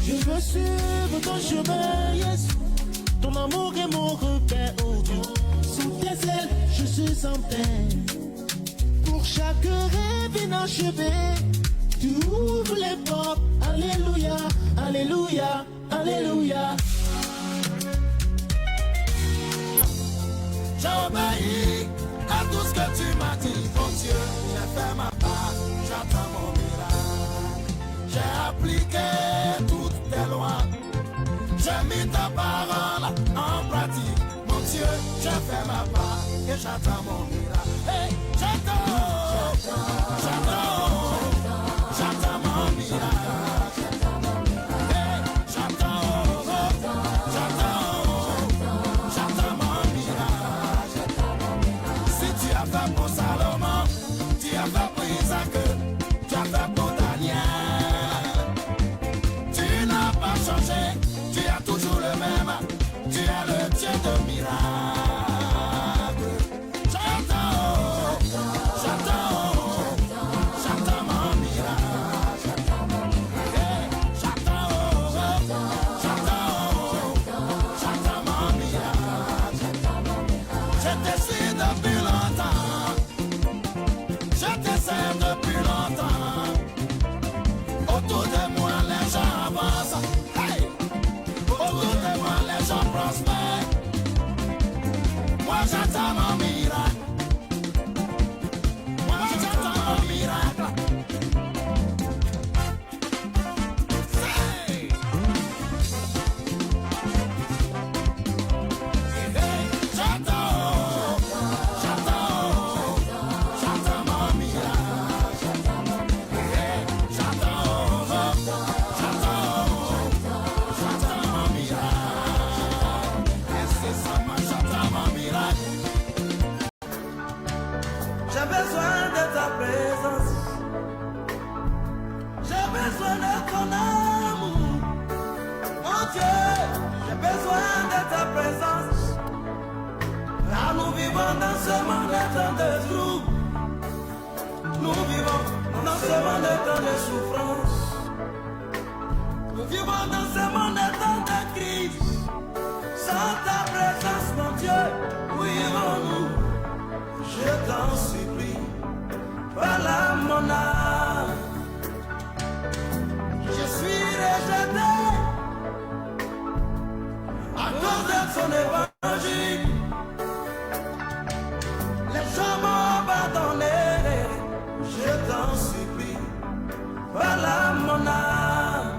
Je veux suivre ton chemin, yes. Ton amour est mon repère, oh Dieu. Sous tes ailes, je suis en paix. Pour chaque rêve inachevé, tu ouvres les portes. Alléluia, alléluia, alléluia. J'obéis à tout ce que tu m'as dit, mon Dieu. J'ai fait ma part, j'attends mon miracle. J'ai appliqué toutes tes lois. J'ai mis ta parole en pratique. Mon Dieu, j'ai fait ma part et j'attends mon miracle. Hey, j'attends mon miracle. Hey, j'attends mon miracle. Si tu as fait pour Salomon, tu as fait pour Isaac, tu as fait pour Daniel. Tu n'as pas changé, tu es toujours le même, tu es le Dieu de miracles. J'attends mon miracle. Hey, j'attends mon miracle. Je t'essaie depuis longtemps. Je t'essaie depuis longtemps. Autour de moi, les gens avancent. Hey! Autour de moi, les gens prospèrent. Moi, j'attends mon miracle. Moi, j'attends mon miracle. Hey! Hey! J'attends mon miracle. Hey! J'attends mon miracle. Et c'est ça, moi, j'attends mon miracle. J'ai besoin de ta présence. J'ai besoin de ton amour. Mon Dieu, j'ai besoin de ta présence. Là, nous vivons dans ce monde de troubles. Nous vivons dans ce monde de souffrance. Nous vivons dans ce monde de crise. Sans ta présence, mon Dieu, où irons-nous? Je t'en supplie, voilà mon âme. Je suis rejeté à cause de son évangile. Les gens m'ont abandonné. Je t'en supplie, voilà mon âme.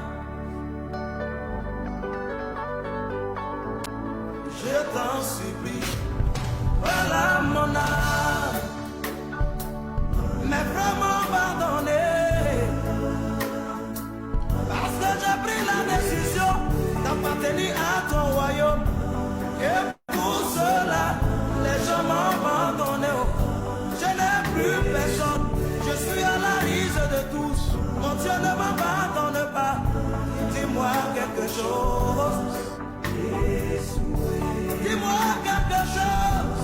Je t'en supplie, voilà mon âme. Mes frères m'ont abandonné parce que j'ai pris la décision d'appartenir à ton royaume. Et pour cela, les gens m'ont abandonné. Je n'ai plus personne, je suis à la risée de tous. Mon Dieu, ne m'abandonne pas. Dis-moi quelque chose. Dis-moi quelque chose.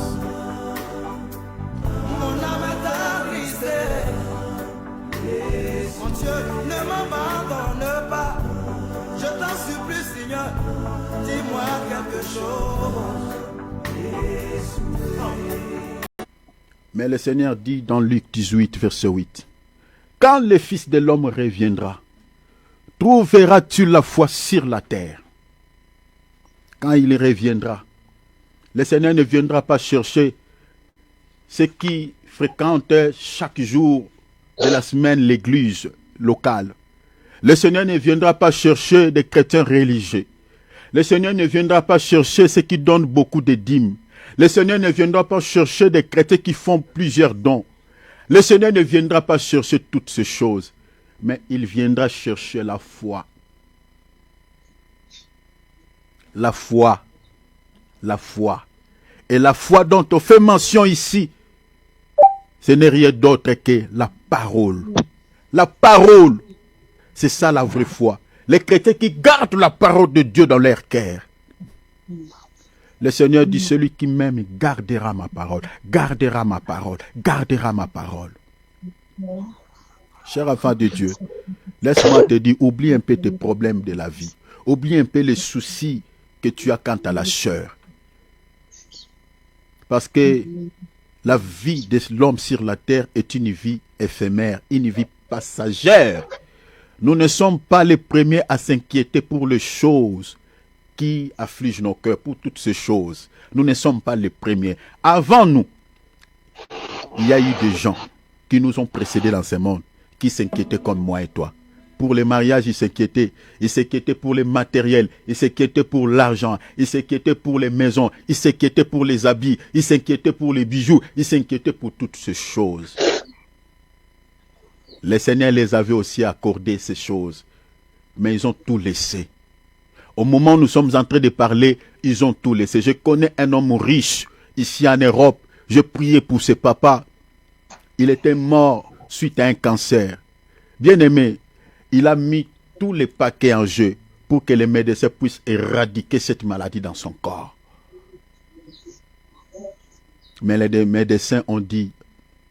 Mon âme est attristée. Mon Dieu, ne m'abandonne pas. Je t'en supplie, Seigneur. Dis-moi quelque chose. Mais le Seigneur dit dans Luc 18, verset 8, « Quand le Fils de l'homme reviendra, trouveras-tu la foi sur la terre ?» Quand il reviendra, le Seigneur ne viendra pas chercher ceux qui fréquentent chaque jour de la semaine l'église locale. Le Seigneur ne viendra pas chercher des chrétiens religieux. Le Seigneur ne viendra pas chercher ceux qui donnent beaucoup de dîmes. Le Seigneur ne viendra pas chercher des chrétiens qui font plusieurs dons. Le Seigneur ne viendra pas chercher toutes ces choses, mais il viendra chercher la foi. La foi. La foi. Et la foi dont on fait mention ici, ce n'est rien d'autre que la parole. La parole. C'est ça la vraie foi. Les chrétiens qui gardent la parole de Dieu dans leur cœur. Le Seigneur dit, celui qui m'aime gardera ma parole, gardera ma parole, gardera ma parole. Cher enfant de Dieu, Laisse-moi te dire, oublie un peu tes problèmes de la vie. Oublie un peu les soucis que tu as quant à la chair. Parce que la vie de l'homme sur la terre est une vie éphémère, une vie passagère. Nous ne sommes pas les premiers à s'inquiéter pour les choses qui affligent nos cœurs, pour toutes ces choses. Nous ne sommes pas les premiers. Avant nous, il y a eu des gens qui nous ont précédés dans ce monde, qui s'inquiétaient comme moi et toi. Pour les mariages, ils s'inquiétaient pour les matériels, ils s'inquiétaient pour l'argent, ils s'inquiétaient pour les maisons, ils s'inquiétaient pour les habits, ils s'inquiétaient pour les bijoux, ils s'inquiétaient pour toutes ces choses. Le Seigneur les avait aussi accordé ces choses, mais ils ont tout laissé. Au moment où nous sommes en train de parler, ils ont tout laissé. Je connais un homme riche ici en Europe, je priais pour ses papas. Il était mort suite à un cancer. Bien-aimé, il a mis tous les paquets en jeu pour que les médecins puissent éradiquer cette maladie dans son corps. Mais les médecins ont dit,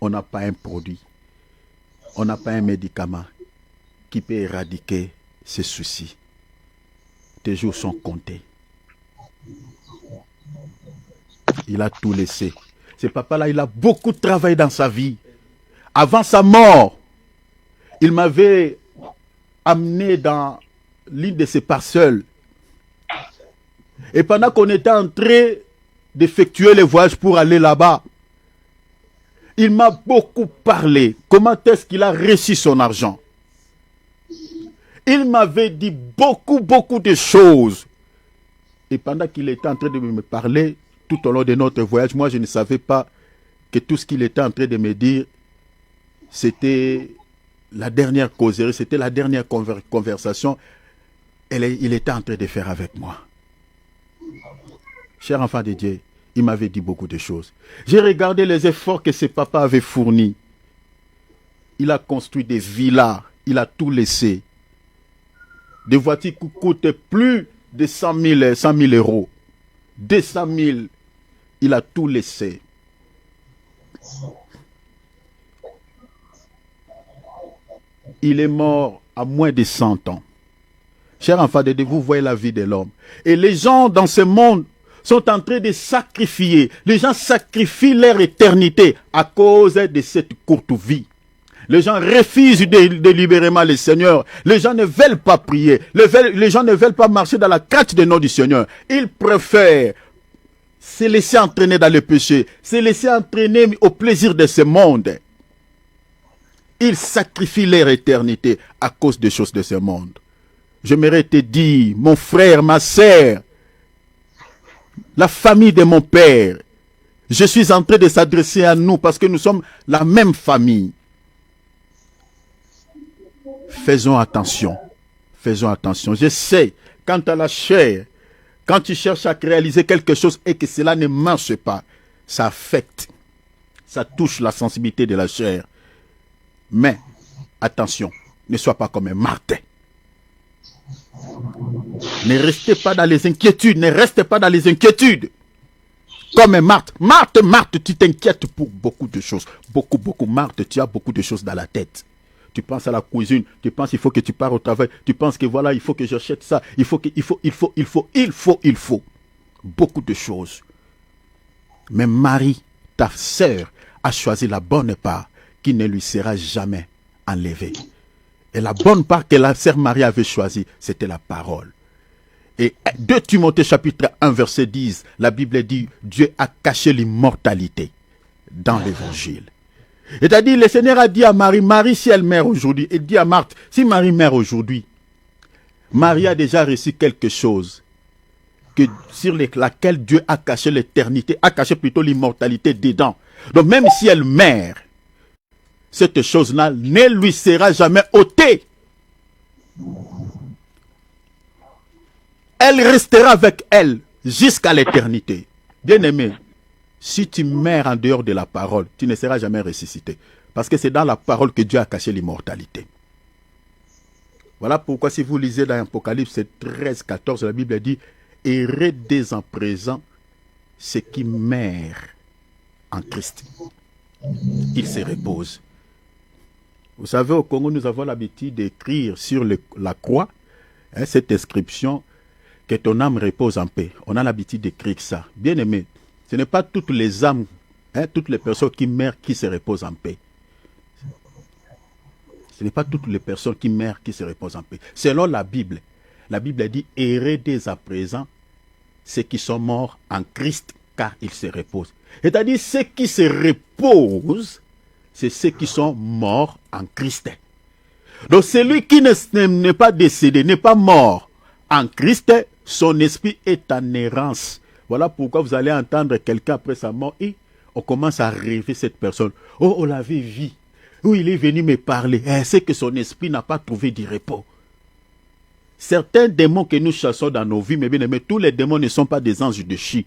on n'a pas un produit, on n'a pas un médicament qui peut éradiquer ces soucis. Tes jours sont comptés. Il a tout laissé. Ce papa-là, il a beaucoup travaillé dans sa vie. Avant sa mort, il m'avait amené dans l'une de ses parcelles. Et pendant qu'on était en train d'effectuer le voyage pour aller là-bas, il m'a beaucoup parlé. Comment est-ce qu'il a reçu son argent? Il m'avait dit beaucoup de choses. Et pendant qu'il était en train de me parler, tout au long de notre voyage, moi je ne savais pas que tout ce qu'il était en train de me dire, c'était la dernière causerie, c'était la dernière conversation il était en train de faire avec moi. Cher enfant de Dieu, il m'avait dit beaucoup de choses. J'ai regardé les efforts que ses papas avaient fournis. Il a construit des villas, il a tout laissé. Des voitures qui coûtent plus de 100 000 euros. 200 000, il a tout laissé. Il est mort à moins de 100 ans. Cher enfant de Dieu, vous voyez la vie de l'homme. Et les gens dans ce monde sont en train de sacrifier. Les gens sacrifient leur éternité à cause de cette courte vie. Les gens refusent délibérément le Seigneur. Les gens ne veulent pas prier. Les gens ne veulent pas marcher dans la crainte du nom du Seigneur. Ils préfèrent se laisser entraîner dans le péché, se laisser entraîner au plaisir de ce monde. Ils sacrifient leur éternité à cause des choses de ce monde. J'aimerais te dire, mon frère, ma sœur, la famille de mon père, je suis en train de s'adresser à nous parce que nous sommes la même famille. Faisons attention. Faisons attention. Je sais, quant à la chair, quand tu cherches à réaliser quelque chose et que cela ne marche pas, ça affecte. Ça touche la sensibilité de la chair. Mais, attention, ne sois pas comme un Martin. Ne restez pas dans les inquiétudes. Ne restez pas dans les inquiétudes. Comme un Marthe. Marthe, tu t'inquiètes pour beaucoup de choses. Beaucoup. Marthe, tu as beaucoup de choses dans la tête. Tu penses à la cuisine, tu penses qu'il faut que tu pars au travail, tu penses que voilà, il faut que j'achète ça, il faut. Beaucoup de choses. Mais Marie, ta sœur, a choisi la bonne part qui ne lui sera jamais enlevée. Et la bonne part que la sœur Marie avait choisie, c'était la parole. Et 2 Timothée chapitre 1 verset 10, la Bible dit, Dieu a caché l'immortalité dans l'évangile. C'est-à-dire, le Seigneur a dit à Marie, Marie, si elle meurt aujourd'hui, et dit à Marthe, si Marie meurt aujourd'hui, Marie a déjà reçu quelque chose sur laquelle Dieu a caché l'éternité, a caché plutôt l'immortalité dedans. Donc même si elle meurt, cette chose-là ne lui sera jamais ôtée. Elle restera avec elle jusqu'à l'éternité. Bien-aimé, si tu meurs en dehors de la parole, tu ne seras jamais ressuscité. Parce que c'est dans la parole que Dieu a caché l'immortalité. Voilà pourquoi si vous lisez dans Apocalypse 13, 14, la Bible dit « Errez dès en présent ceux qui meurent en Christ. » Ils se reposent. Vous savez, au Congo, nous avons l'habitude d'écrire sur la croix, cette inscription, que ton âme repose en paix. On a l'habitude d'écrire ça. Bien aimé, ce n'est pas toutes les âmes, toutes les personnes qui meurent qui se reposent en paix. Ce n'est pas toutes les personnes qui meurent qui se reposent en paix. Selon la Bible dit, errez dès à présent ceux qui sont morts en Christ, car ils se reposent. C'est-à-dire, ceux qui se reposent, c'est ceux qui sont morts en Christ. Donc, celui qui n'est pas décédé, n'est pas mort en Christ, son esprit est en errance. Voilà pourquoi vous allez entendre quelqu'un après sa mort et on commence à rêver cette personne. Oh, on l'avait vu. Oh, il est venu me parler. C'est que son esprit n'a pas trouvé du repos. Certains démons que nous chassons dans nos vies, mais bien aimés, tous les démons ne sont pas des anges de chi.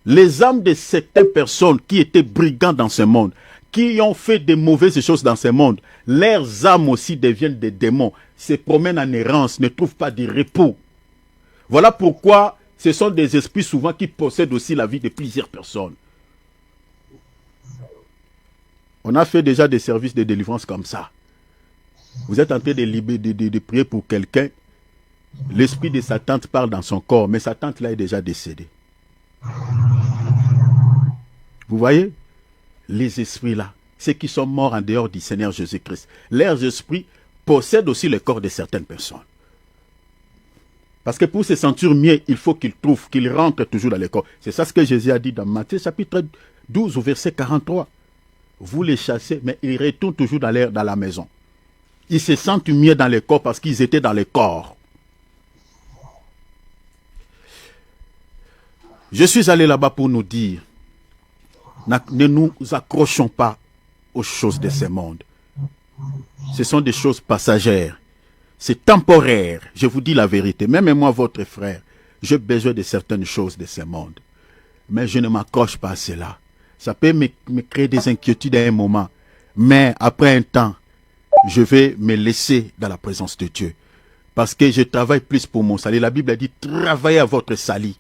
Les âmes de certaines personnes qui étaient brigands dans ce monde, qui ont fait de mauvaises choses dans ce monde, leurs âmes aussi deviennent des démons, se promènent en errance, ne trouvent pas de repos. Voilà pourquoi ce sont des esprits souvent qui possèdent aussi la vie de plusieurs personnes. On a fait déjà des services de délivrance comme ça. Vous êtes en train de prier pour quelqu'un, l'esprit de sa tante parle dans son corps, mais sa tante là est déjà décédée. Vous voyez, les esprits là, ceux qui sont morts en dehors du Seigneur Jésus-Christ, leurs esprits possèdent aussi le corps de certaines personnes. Parce que pour se sentir mieux, il faut qu'ils trouvent, qu'ils rentrent toujours dans le corps. C'est ça ce que Jésus a dit dans Matthieu chapitre 12 au verset 43. Vous les chassez, mais ils retournent toujours dans la maison. Ils se sentent mieux dans le corps parce qu'ils étaient dans le corps. Je suis allé là-bas pour nous dire, ne nous accrochons pas aux choses de ce monde. Ce sont des choses passagères. C'est temporaire. Je vous dis la vérité. Même moi, votre frère, j'ai besoin de certaines choses de ce monde. Mais je ne m'accroche pas à cela. Ça peut me créer des inquiétudes à un moment. Mais après un temps, je vais me laisser dans la présence de Dieu. Parce que je travaille plus pour mon salut. La Bible a dit, travaillez à votre salut.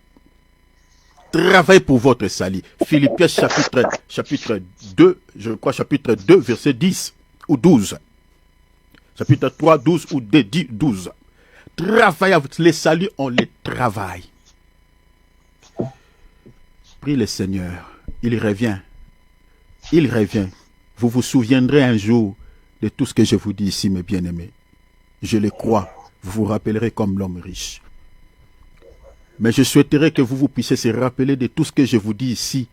Travaillez pour votre salut. Philippiens chapitre 2, je crois chapitre 2, verset 10 ou 12. Chapitre 3, 12 ou 12. Travaillez à votre salut. Les saluts, on les travaille. Prie le Seigneur. Il revient. Il revient. Vous vous souviendrez un jour de tout ce que je vous dis ici, mes bien-aimés. Je le crois. Vous vous rappellerez comme l'homme riche. Mais je souhaiterais que vous puissiez se rappeler de tout ce que je vous dis ici.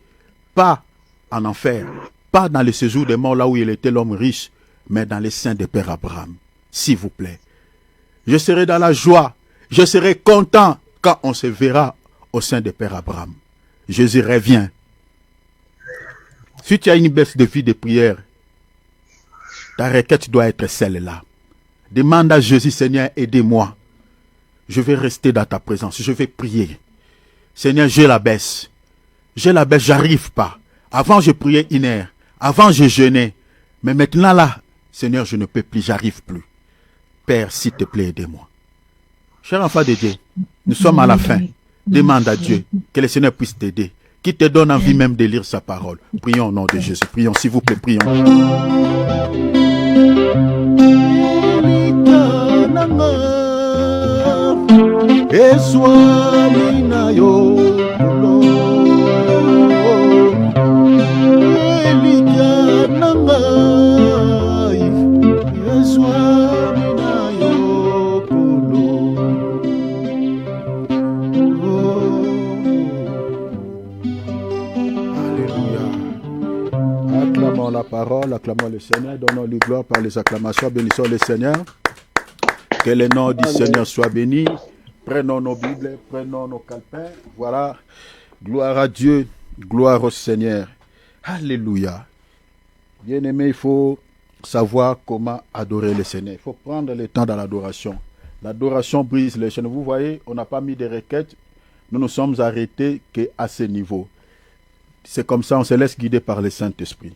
Pas en enfer. Pas dans le séjour des morts là où il était l'homme riche. Mais dans les seins de Père Abraham. S'il vous plaît. Je serai dans la joie. Je serai content quand on se verra au sein de Père Abraham. Jésus revient. Si tu as une baisse de vie de prière, ta requête doit être celle-là. Demande à Jésus, Seigneur, aidez-moi. Je vais rester dans ta présence. Je vais prier. Seigneur, j'ai la baisse. J'ai la baisse, j'arrive pas. Avant, je priais 1 heure. Avant, je jeûnais. Mais maintenant, là, Seigneur, je ne peux plus, j'arrive plus. Père, s'il te plaît, aidez-moi. Cher enfant de Dieu, nous sommes à la fin. Demande à Dieu que le Seigneur puisse t'aider. Qui te donne envie même de lire sa parole. Prions au nom de Jésus. Prions, s'il vous plaît, prions. La parole, acclamons le Seigneur, donnons-lui gloire par les acclamations, bénissons le Seigneur. Que le nom du Seigneur soit béni. Prenons nos Bibles, prenons nos calepins. Voilà. Gloire à Dieu, gloire au Seigneur. Alléluia. Bien-aimé, il faut savoir comment adorer le Seigneur. Il faut prendre le temps dans l'adoration. L'adoration brise les chaînes. Vous voyez, on n'a pas mis de requêtes. Nous nous sommes arrêtés qu'à ce niveau. C'est comme ça, on se laisse guider par le Saint-Esprit.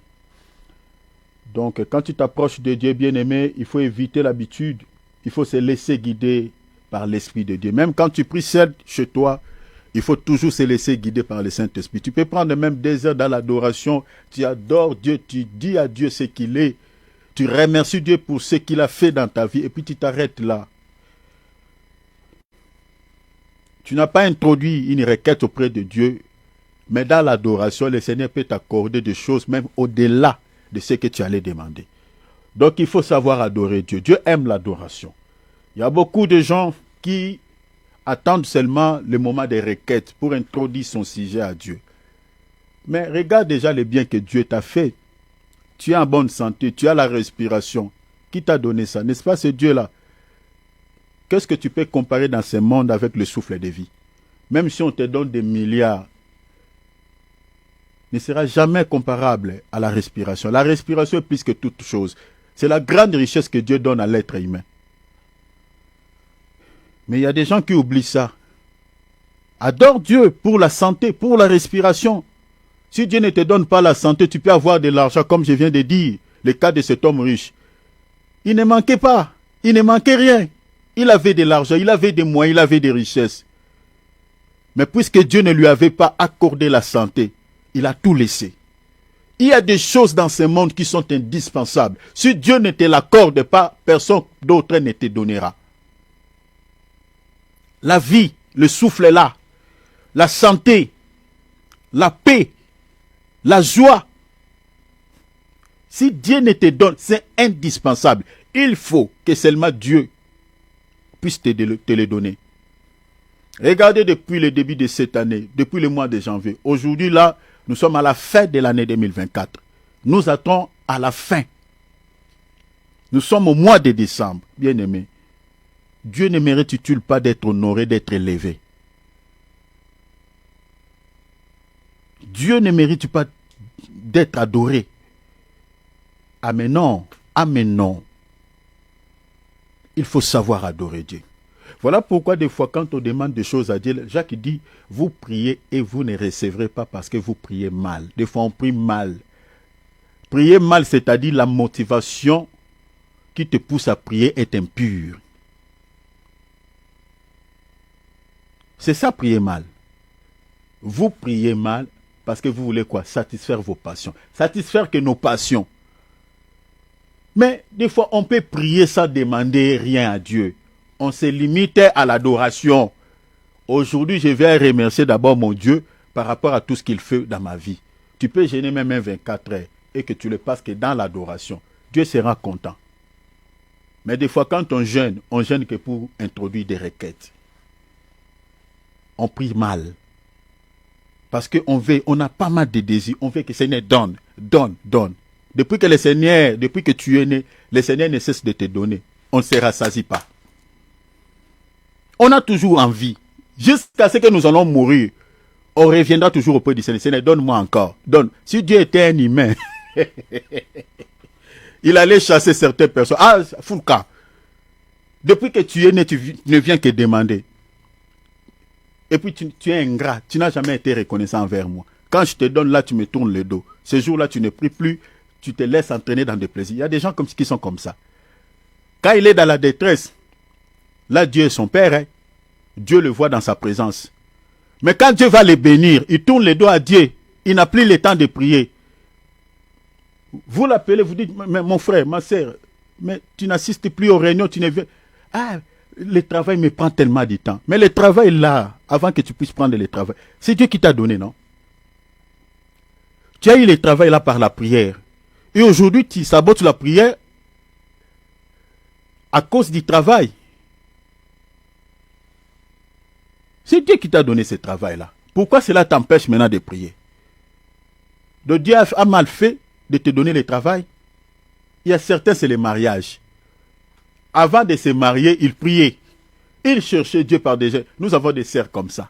Donc, quand tu t'approches de Dieu, bien-aimé, il faut éviter l'habitude. Il faut se laisser guider par l'Esprit de Dieu. Même quand tu pries seul chez toi, Il faut toujours se laisser guider par le Saint-Esprit. Tu peux prendre même des heures dans l'adoration. Tu adores Dieu, tu dis à Dieu ce qu'il est. Tu remercies Dieu pour ce qu'il a fait dans ta vie et puis tu t'arrêtes là. Tu n'as pas introduit une requête auprès de Dieu, mais dans l'adoration, le Seigneur peut t'accorder des choses même au-delà de ce que tu allais demander. Donc il faut savoir adorer Dieu. Dieu aime l'adoration. Il y a beaucoup de gens qui attendent seulement le moment des requêtes pour introduire son sujet à Dieu. Mais regarde déjà le bien que Dieu t'a fait. Tu es en bonne santé, tu as la respiration. Qui t'a donné ça? N'est-ce pas ce Dieu-là? Qu'est-ce que tu peux comparer dans ce monde avec le souffle de vie? Même si on te donne des milliards, ne sera jamais comparable à la respiration. La respiration est plus que toute chose. C'est la grande richesse que Dieu donne à l'être humain. Mais il y a des gens qui oublient ça. Adore Dieu pour la santé, pour la respiration. Si Dieu ne te donne pas la santé, tu peux avoir de l'argent, comme je viens de dire, le cas de cet homme riche. Il ne manquait pas, il ne manquait rien. Il avait de l'argent, il avait des moyens, il avait des richesses. Mais puisque Dieu ne lui avait pas accordé la santé, il a tout laissé. Il y a des choses dans ce monde qui sont indispensables. Si Dieu ne te l'accorde pas, personne d'autre ne te donnera. La vie, le souffle est là. La santé, la paix, la joie. Si Dieu ne te donne, c'est indispensable. Il faut que seulement Dieu puisse te les donner. Regardez depuis le début de cette année, depuis le mois de janvier. Aujourd'hui, là, nous sommes à la fin de l'année 2024. Nous attendons à la fin. Nous sommes au mois de décembre, bien-aimés. Dieu ne mérite-t-il pas d'être honoré, d'être élevé? Dieu ne mérite pas d'être adoré? Ah mais non, ah mais non. Il faut savoir adorer Dieu. Voilà pourquoi des fois quand on demande des choses à Dieu, Jacques dit, vous priez et vous ne recevrez pas parce que vous priez mal. Des fois on prie mal. Prier mal, c'est-à-dire la motivation qui te pousse à prier est impure. C'est ça, prier mal. Vous priez mal parce que vous voulez quoi? Satisfaire vos passions. Satisfaire que nos passions. Mais des fois, on peut prier sans demander rien à Dieu. On se limite à l'adoration. Aujourd'hui, je vais remercier d'abord mon Dieu par rapport à tout ce qu'il fait dans ma vie. Tu peux jeûner même 24 heures et que tu le passes que dans l'adoration. Dieu sera content. Mais des fois, quand on jeûne que pour introduire des requêtes. On prie mal. Parce qu'on a pas mal de désirs. On veut que le Seigneur donne, donne, donne. Depuis que tu es né, le Seigneur ne cesse de te donner. On ne se rassasie pas. On a toujours envie. Jusqu'à ce que nous allons mourir, on reviendra toujours auprès du Seigneur. Seigneur, donne-moi encore. Donne. Si Dieu était un humain, il allait chasser certaines personnes. Ah, Foulka. Depuis que tu es né, tu ne viens que demander. Et puis tu es ingrat. Tu n'as jamais été reconnaissant envers moi. Quand je te donne là, tu me tournes le dos. Ce jour-là, tu ne pries plus. Tu te laisses entraîner dans des plaisirs. Il y a des gens qui sont comme ça. Quand il est dans la détresse, là, Dieu est son Père. Hein? Dieu le voit dans sa présence. Mais quand Dieu va les bénir, il tourne le dos à Dieu. Il n'a plus le temps de prier. Vous l'appelez, vous dites, mais mon frère, ma soeur, mais tu n'assistes plus aux réunions, tu ne viens. Ah, le travail me prend tellement de temps. Mais le travail là, avant que tu puisses prendre le travail, c'est Dieu qui t'a donné, non? Tu as eu le travail là par la prière. Et aujourd'hui, tu sabotes la prière à cause du travail. C'est Dieu qui t'a donné ce travail-là. Pourquoi cela t'empêche maintenant de prier? Donc Dieu a mal fait de te donner le travail. Il y a certains, c'est le mariage. Avant de se marier, ils priaient. Ils cherchaient Dieu par des gens. Nous avons des sœurs comme ça.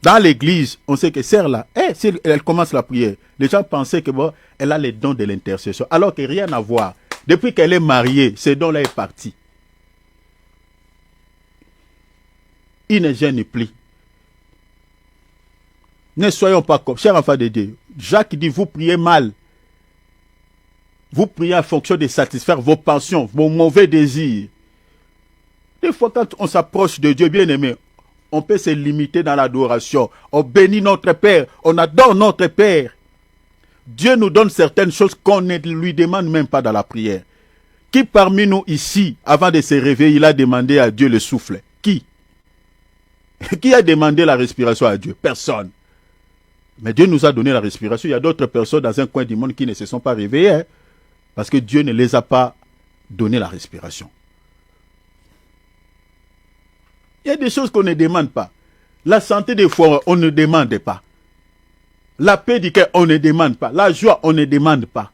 Dans l'église, on sait que sœur là, elle commence la prière. Les gens pensaient que bon, elle a les dons de l'intercession. Alors que rien à voir. Depuis qu'elle est mariée, ce don-là est parti. Il ne gêne plus. Ne soyons pas comme, chers enfants de Dieu. Jacques dit, vous priez mal. Vous priez en fonction de satisfaire vos passions, vos mauvais désirs. Des fois, quand on s'approche de Dieu, bien aimé, on peut se limiter dans l'adoration. On bénit notre Père, on adore notre Père. Dieu nous donne certaines choses qu'on ne lui demande même pas dans la prière. Qui parmi nous ici, avant de se réveiller, il a demandé à Dieu le souffle? Qui? Qui a demandé la respiration à Dieu? Personne. Mais Dieu nous a donné la respiration. Il y a d'autres personnes dans un coin du monde qui ne se sont pas réveillées, hein, parce que Dieu ne les a pas donné la respiration. Il y a des choses qu'on ne demande pas. La santé des foies, on ne demande pas. La paix du cœur, on ne demande pas. La joie, on ne demande pas.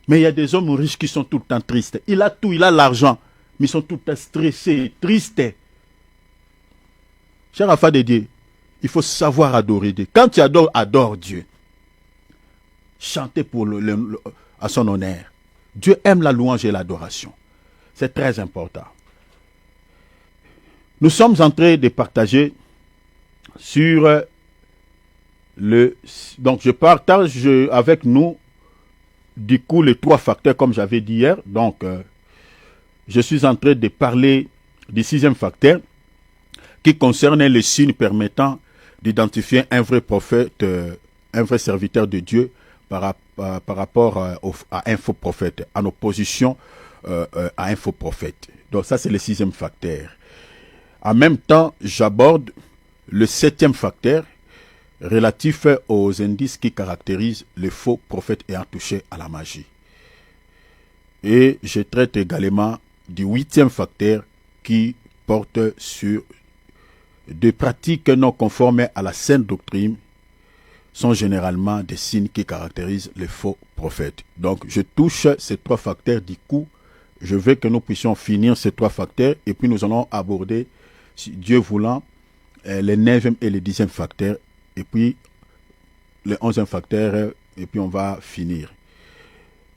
Mais il y a des hommes riches qui sont tout le temps tristes. Il a tout, il a l'argent, mais ils sont tout le temps stressés, tristes. Cher enfant de Dieu, il faut savoir adorer Dieu. Quand tu adores, adore Dieu. Chantez pour à son honneur. Dieu aime la louange et l'adoration. C'est très important. Nous sommes en train de partager sur donc je partage avec nous du coup les 3 facteurs comme j'avais dit hier. Donc je suis en train de parler du 6e facteur qui concerne les signes permettant d'identifier un vrai prophète, un vrai serviteur de Dieu par rapport à un faux prophète, en opposition à un faux prophète. Donc ça c'est le 6e facteur. En même temps, j'aborde le 7e facteur relatif aux indices qui caractérisent les faux prophètes ayant touché à la magie. Et je traite également du 8e facteur qui porte sur des pratiques non conformes à la sainte doctrine sont généralement des signes qui caractérisent les faux prophètes. Donc, je touche ces 3 facteurs du coup. Je veux que nous puissions finir ces 3 facteurs et puis nous allons aborder, si Dieu voulant, les 9e et les 10e facteurs et puis le 11e facteur et puis on va finir.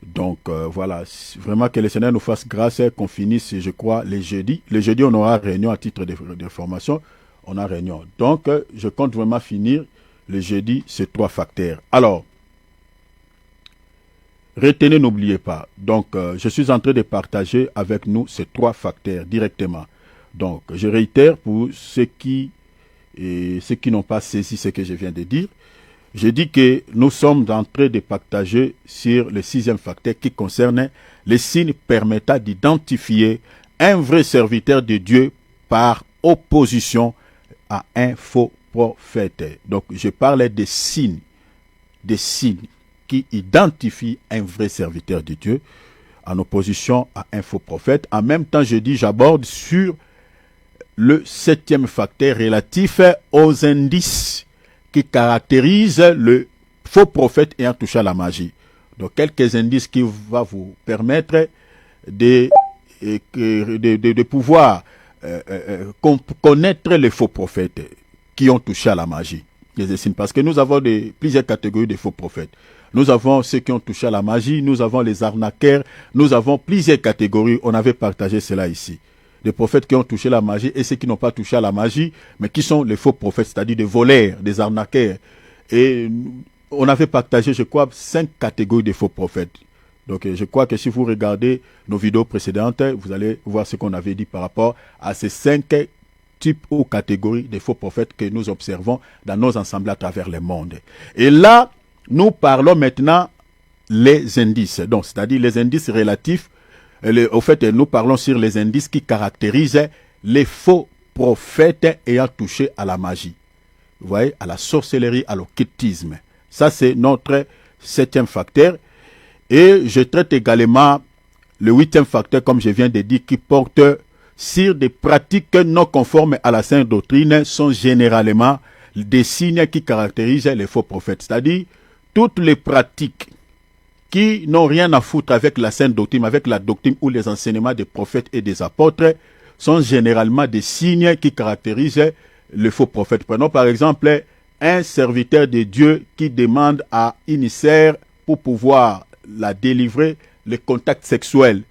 Donc voilà, vraiment que le Seigneur nous fasse grâce qu'on finisse, je crois, les jeudis. Les jeudis, on aura réunion à titre de formation. On a réunion. Donc, je compte vraiment finir le jeudi ces 3 facteurs. Alors, retenez, n'oubliez pas. Donc, je suis en train de partager avec nous ces 3 facteurs directement. Donc, je réitère pour ceux qui n'ont pas saisi ce que je viens de dire. Je dis que nous sommes en train de partager sur le 6e facteur qui concerne les signes permettant d'identifier un vrai serviteur de Dieu par opposition à un faux prophète. Donc, je parle des signes qui identifient un vrai serviteur de Dieu en opposition à un faux prophète. En même temps, j'aborde sur le 7e facteur relatif aux indices qui caractérisent le faux prophète ayant touché à la magie. Donc, quelques indices qui vont vous permettre de pouvoir connaître les faux prophètes qui ont touché à la magie. Parce que nous avons plusieurs catégories de faux prophètes. Nous avons ceux qui ont touché à la magie, nous avons les arnaqueurs, nous avons plusieurs catégories. On avait partagé cela ici. Des prophètes qui ont touché la magie et ceux qui n'ont pas touché à la magie, mais qui sont les faux prophètes, c'est-à-dire des voleurs, des arnaqueurs. Et on avait partagé, je crois, 5 catégories de faux prophètes. Donc, je crois que si vous regardez nos vidéos précédentes, vous allez voir ce qu'on avait dit par rapport à ces 5 types ou catégories de faux prophètes que nous observons dans nos assemblées à travers le monde. Et là, nous parlons maintenant les indices. Donc, c'est-à-dire les indices relatifs. Au fait, nous parlons sur les indices qui caractérisent les faux prophètes ayant touché à la magie. Vous voyez, à la sorcellerie, à l'occultisme. Ça, c'est notre 7e facteur. Et je traite également le 8e facteur, comme je viens de dire, qui porte sur des pratiques non conformes à la sainte doctrine, sont généralement des signes qui caractérisent les faux prophètes. C'est-à-dire, toutes les pratiques qui n'ont rien à foutre avec la sainte doctrine, avec la doctrine ou les enseignements des prophètes et des apôtres, sont généralement des signes qui caractérisent le faux prophète. Prenons par exemple un serviteur de Dieu qui demande à une sœur pour pouvoir la délivrer le contact sexuel.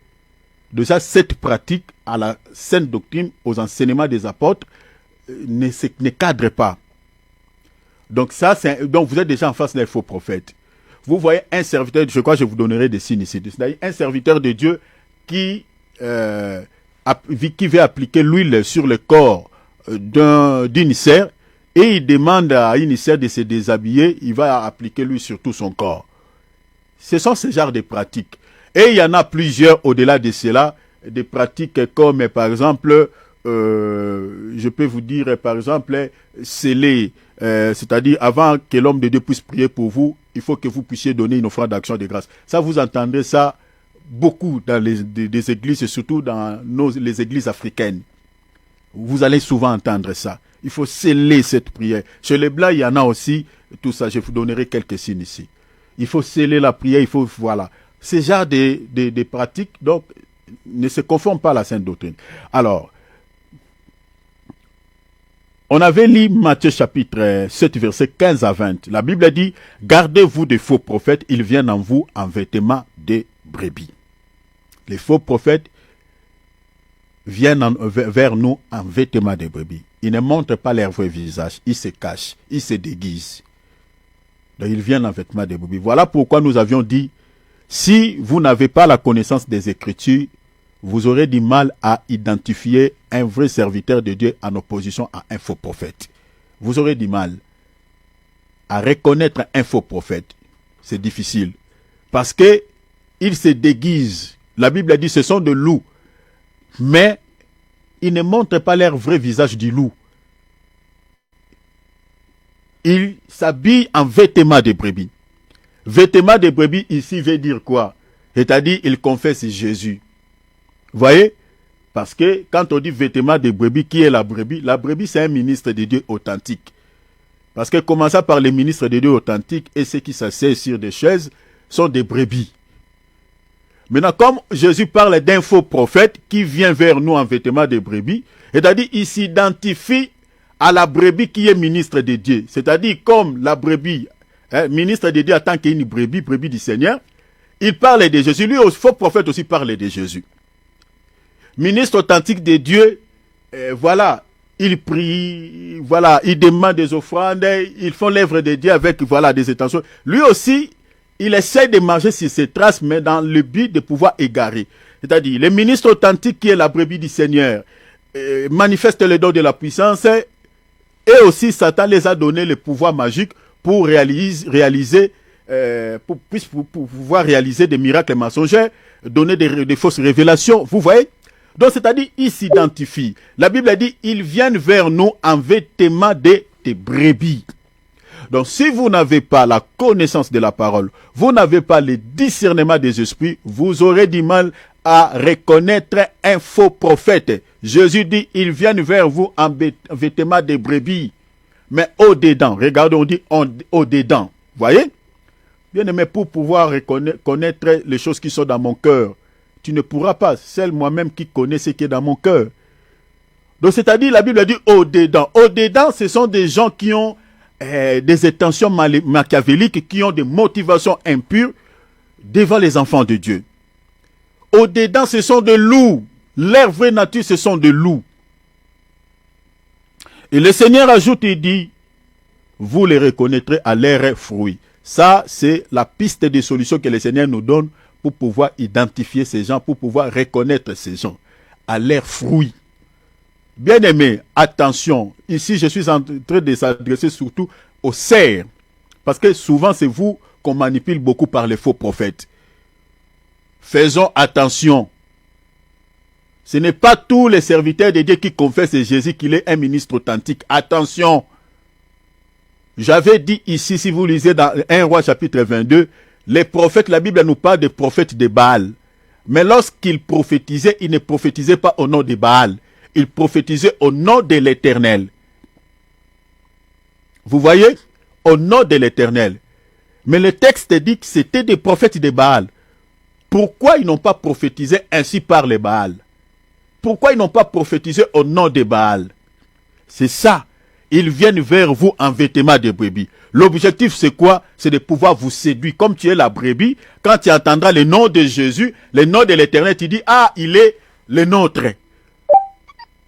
De ça, cette pratique à la sainte doctrine, aux enseignements des apôtres, ne cadre pas. Donc ça, donc vous êtes déjà en face d'un faux prophète. Vous voyez un serviteur, je crois que je vous donnerai des signes ici. C'est-à-dire un serviteur de Dieu qui qui veut appliquer l'huile sur le corps d'une sœur, et il demande à une sœur de se déshabiller, il va appliquer l'huile sur tout son corps. Ce sont ce genre de pratiques. Et il y en a plusieurs au-delà de cela, des pratiques comme par exemple, je peux vous dire par exemple, sceller, c'est-à-dire avant que l'homme de Dieu puisse prier pour vous, il faut que vous puissiez donner une offrande d'action de grâce. Ça, vous entendrez ça beaucoup dans des églises, et surtout dans les églises africaines. Vous allez souvent entendre ça. Il faut sceller cette prière. Chez les Blancs, il y en a aussi, tout ça, je vous donnerai quelques signes ici. Il faut sceller la prière, il faut, voilà. Ces genres de pratiques, donc, ne se conforment pas à la sainte doctrine. Alors, on avait lu Matthieu chapitre 7, verset 15 à 20. La Bible dit, « Gardez-vous des faux prophètes, ils viennent en vous en vêtements de brebis. » Les faux prophètes viennent vers nous en vêtements de brebis. Ils ne montrent pas leur vrai visage, ils se cachent, ils se déguisent. Donc ils viennent en vêtements de brebis. Voilà pourquoi nous avions dit, si vous n'avez pas la connaissance des Écritures, vous aurez du mal à identifier un vrai serviteur de Dieu en opposition à un faux prophète. Vous aurez du mal à reconnaître un faux prophète. C'est difficile. Parce que ils se déguisent. La Bible dit ce sont des loups. Mais ils ne montrent pas leur vrai visage du loup. Ils s'habillent en vêtements de brebis. Vêtements de brebis ici veut dire quoi? C'est-à-dire ils confessent Jésus. Vous voyez? Parce que quand on dit vêtements de brebis, qui est la brebis? La brebis, c'est un ministre de Dieu authentique. Parce que commençant par les ministres de Dieu authentiques et ceux qui s'asseyent sur des chaises sont des brebis. Maintenant, comme Jésus parle d'un faux prophète qui vient vers nous en vêtements de brebis, c'est-à-dire il s'identifie à la brebis qui est ministre de Dieu. C'est-à-dire comme la brebis, ministre de Dieu en tant qu'une brebis, brebis du Seigneur, il parle de Jésus. Lui, le faux prophète aussi parle de Jésus. Ministre authentique de Dieu, voilà, il prie, voilà, il demande des offrandes, ils font l'œuvre de Dieu avec, voilà, des intentions. Lui aussi, il essaie de marcher sur ses traces, mais dans le but de pouvoir égarer. C'est-à-dire, le ministre authentique qui est la brebis du Seigneur, manifeste le don de la puissance, et aussi Satan les a donné le pouvoir magique pour pour pouvoir réaliser des miracles mensongers, donner des fausses révélations. Vous voyez? Donc, c'est-à-dire, ils s'identifient. La Bible dit, ils viennent vers nous en vêtements de brebis. Donc, si vous n'avez pas la connaissance de la parole, vous n'avez pas le discernement des esprits, vous aurez du mal à reconnaître un faux prophète. Jésus dit, ils viennent vers vous en vêtements de brebis, mais au-dedans. Regardez, on dit au-dedans. Voyez? Bien aimé, pour pouvoir connaître les choses qui sont dans mon cœur, tu ne pourras pas. C'est moi-même qui connais ce qui est dans mon cœur. Donc, c'est-à-dire, la Bible dit au-dedans. Au-dedans, ce sont des gens qui ont des intentions machiavéliques, qui ont des motivations impures devant les enfants de Dieu. Au-dedans, ce sont des loups. Leur vraie nature, ce sont des loups. Et le Seigneur ajoute et dit, vous les reconnaîtrez à leurs fruits. Ça, c'est la piste de solution que le Seigneur nous donne pour pouvoir identifier ces gens, pour pouvoir reconnaître ces gens à leurs fruits. Bien-aimés, attention, ici je suis en train de s'adresser surtout aux serfs, parce que souvent c'est vous qu'on manipule beaucoup par les faux prophètes. Faisons attention. Ce n'est pas tous les serviteurs de Dieu qui confessent Jésus qu'il est un ministre authentique. Attention. J'avais dit ici, si vous lisez dans 1 Roi chapitre 22, les prophètes, la Bible nous parle des prophètes de Baal. Mais lorsqu'ils prophétisaient, ils ne prophétisaient pas au nom de Baal. Ils prophétisaient au nom de l'Éternel. Vous voyez? Au nom de l'Éternel. Mais le texte dit que c'était des prophètes de Baal. Pourquoi ils n'ont pas prophétisé ainsi par les Baal? Pourquoi ils n'ont pas prophétisé au nom de Baal? C'est ça. Ils viennent vers vous en vêtements de brebis. L'objectif, c'est quoi? C'est de pouvoir vous séduire. Comme tu es la brebis, quand tu entendras le nom de Jésus, le nom de l'Éternel, tu dis, ah, il est le nôtre.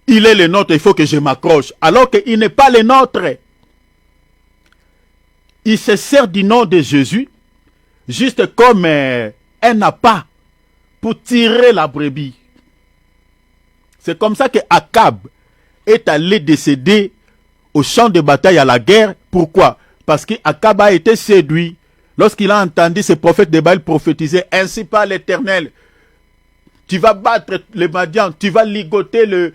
Il est le nôtre, il faut que je m'accroche. Alors qu'il n'est pas le nôtre. Il se sert du nom de Jésus, juste comme un appât pour tirer la brebis. C'est comme ça que Akab est allé décéder au champ de bataille à la guerre. Pourquoi? Parce qu'Akab a été séduit lorsqu'il a entendu ces prophètes de Baal prophétiser ainsi par l'Éternel. Tu vas battre les Madians, tu vas ligoter le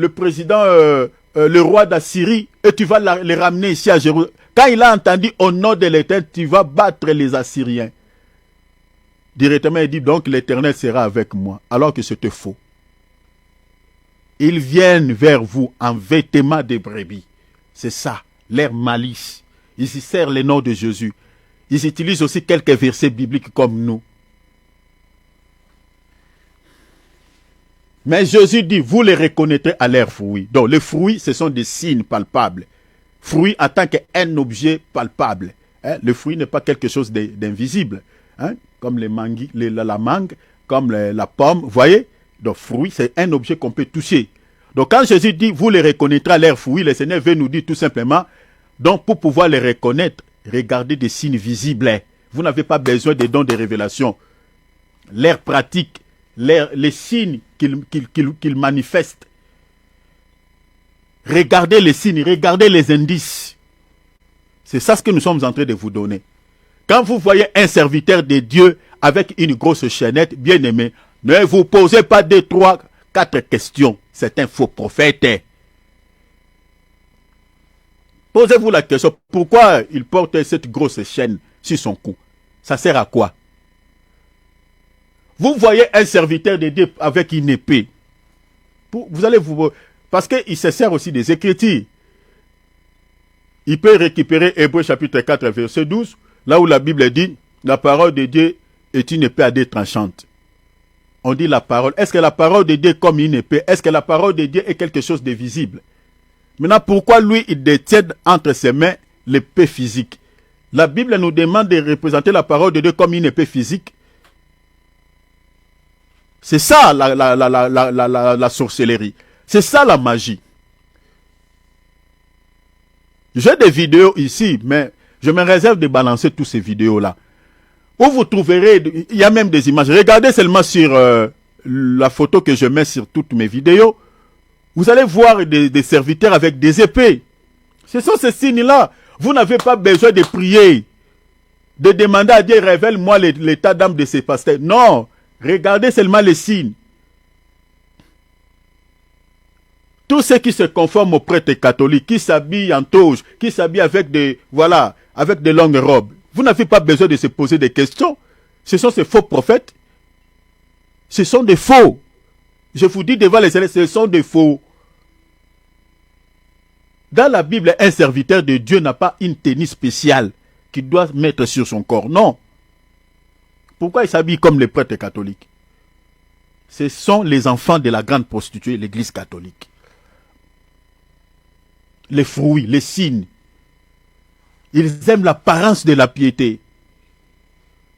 président, le roi d'Assyrie, et tu vas les ramener ici à Jérusalem. Quand il a entendu au nom de l'Éternel, tu vas battre les Assyriens. Directement, il dit donc l'Éternel sera avec moi, alors que c'était faux. Ils viennent vers vous en vêtements de brebis. C'est ça, leur malice. Ils y servent le nom de Jésus. Ils utilisent aussi quelques versets bibliques comme nous. Mais Jésus dit, vous les reconnaîtrez à leurs fruits. Donc les fruits, ce sont des signes palpables. Fruit en tant qu'un objet palpable. Hein? Le fruit n'est pas quelque chose d'invisible. Hein? Comme la mangue, comme la pomme. Vous voyez? Donc fruit, c'est un objet qu'on peut toucher. Donc quand Jésus dit, vous les reconnaîtrez à leurs fruits, le Seigneur veut nous dire tout simplement, donc pour pouvoir les reconnaître, regardez des signes visibles. Vous n'avez pas besoin des dons de révélation. Leurs pratiques, les signes qu'ils manifestent. Regardez les signes, regardez les indices. C'est ça ce que nous sommes en train de vous donner. Quand vous voyez un serviteur de Dieu avec une grosse chaînette, bien aimé, ne vous posez pas 2, 3, 4 questions. C'est un faux prophète. Posez-vous la question, pourquoi il porte cette grosse chaîne sur son cou? Ça sert à quoi? Vous voyez un serviteur de Dieu avec une épée. Vous allez vous... Parce qu'il se sert aussi des Écritures. Il peut récupérer Hébreux chapitre 4, verset 12, là où la Bible dit, la parole de Dieu est une épée à deux tranchants. On dit la parole. Est-ce que la parole de Dieu est comme une épée? Est-ce que la parole de Dieu est quelque chose de visible? Maintenant, pourquoi lui, il détient entre ses mains l'épée physique? La Bible nous demande de représenter la parole de Dieu comme une épée physique. C'est ça la sorcellerie. C'est ça la magie. J'ai des vidéos ici, mais je me réserve de balancer toutes ces vidéos-là. Où vous trouverez, il y a même des images. Regardez seulement sur la photo que je mets sur toutes mes vidéos. Vous allez voir des serviteurs avec des épées. Ce sont ces signes-là. Vous n'avez pas besoin de prier, de demander à Dieu, révèle-moi l'état d'âme de ces pasteurs. Non, regardez seulement les signes. Tous ceux qui se conforment aux prêtres catholiques, qui s'habillent en toge, qui s'habillent avec des longues robes, vous n'avez pas besoin de se poser des questions. Ce sont ces faux prophètes. Ce sont des faux. Je vous dis devant les célestes, ce sont des faux. Dans la Bible, un serviteur de Dieu n'a pas une tenue spéciale qu'il doit mettre sur son corps. Non. Pourquoi il s'habille comme les prêtres catholiques? Ce sont les enfants de la grande prostituée, l'église catholique. Les fruits, les signes. Ils aiment l'apparence de la piété.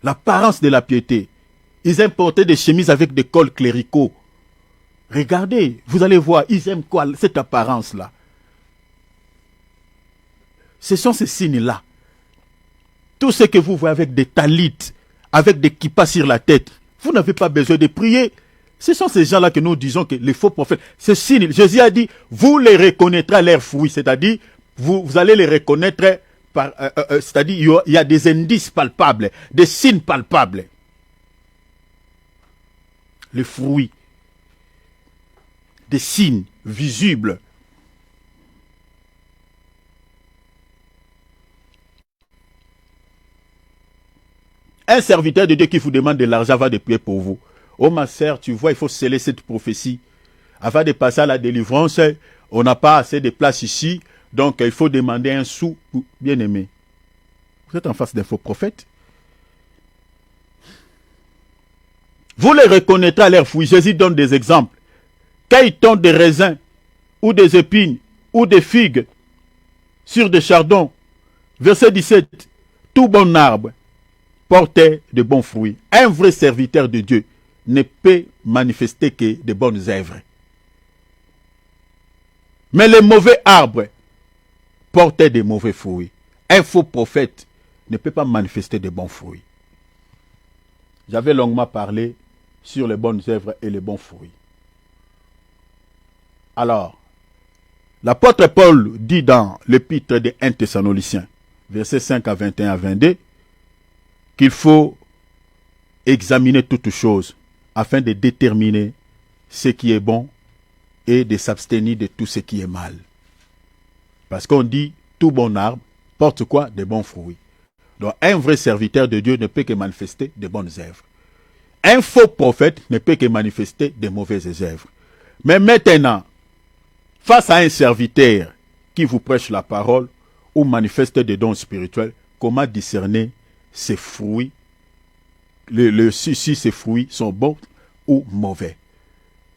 L'apparence de la piété. Ils aiment porter des chemises avec des cols cléricaux. Regardez, vous allez voir, ils aiment quoi, cette apparence-là. Ce sont ces signes-là. Tout ce que vous voyez avec des talites, avec des kippas sur la tête, vous n'avez pas besoin de prier. Ce sont ces gens-là que nous disons que les faux prophètes, ce signe, Jésus a dit, vous les reconnaîtrez à leurs fruits, c'est-à-dire, vous allez les reconnaître par, c'est-à-dire, il y a des indices palpables, des signes palpables. Les fruits, des signes visibles. Un serviteur de Dieu qui vous demande de l'argent va de prier pour vous. Oh ma sœur, tu vois, il faut sceller cette prophétie. Avant de passer à la délivrance, on n'a pas assez de place ici, donc il faut demander un sou. Bien aimé, vous êtes en face d'un faux prophète. Vous les reconnaîtrez à leurs fruits. Jésus donne des exemples. Cueille-t-on des raisins, ou des épines, ou des figues, sur des chardons? Verset 17. Tout bon arbre portait de bons fruits. Un vrai serviteur de Dieu ne peut manifester que de bonnes œuvres. Mais les mauvais arbres portaient de mauvais fruits. Un faux prophète ne peut pas manifester de bons fruits. J'avais longuement parlé sur les bonnes œuvres et les bons fruits. Alors, l'apôtre Paul dit dans l'épître des 1 Thessaloniciens, versets 5 à 21 à 22, qu'il faut examiner toutes choses afin de déterminer ce qui est bon et de s'abstenir de tout ce qui est mal. Parce qu'on dit, tout bon arbre porte quoi? De bons fruits. Donc, un vrai serviteur de Dieu ne peut que manifester de bonnes œuvres. Un faux prophète ne peut que manifester de mauvaises œuvres. Mais maintenant, face à un serviteur qui vous prêche la parole ou manifeste des dons spirituels, comment discerner ces fruits, si ces fruits sont bons ou mauvais?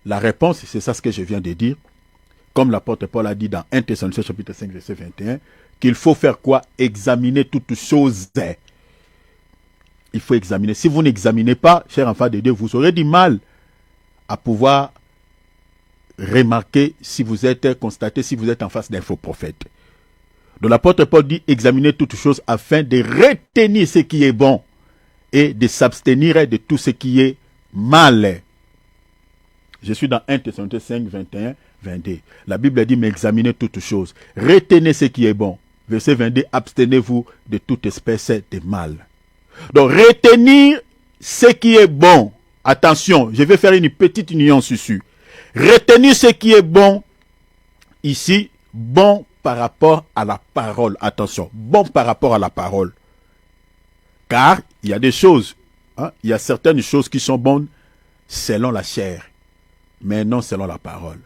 La réponse, c'est ça ce que je viens de dire. Comme l'apôtre Paul a dit dans 1 Thessaloniciens chapitre 5, verset 21, qu'il faut faire quoi? Examiner toutes choses. Il faut examiner. Si vous n'examinez pas, cher enfant de Dieu, vous aurez du mal à pouvoir remarquer si vous êtes constaté, si vous êtes en face d'un faux prophète. Donc l'apôtre Paul dit examiner toutes choses afin de retenir ce qui est bon et de s'abstenir de tout ce qui est mal. Je suis dans 1 Thessaloniciens 5, 21, 22. La Bible dit mais examinez toutes choses. Retenez ce qui est bon. Verset 22, abstenez-vous de toute espèce de mal. Donc retenir ce qui est bon. Attention, je vais faire une petite nuance ici. Retenir ce qui est bon, ici, bon par rapport à la parole. Attention, bon par rapport à la parole. Car il y a des choses, il y a certaines choses qui sont bonnes selon la chair, mais non selon la parole.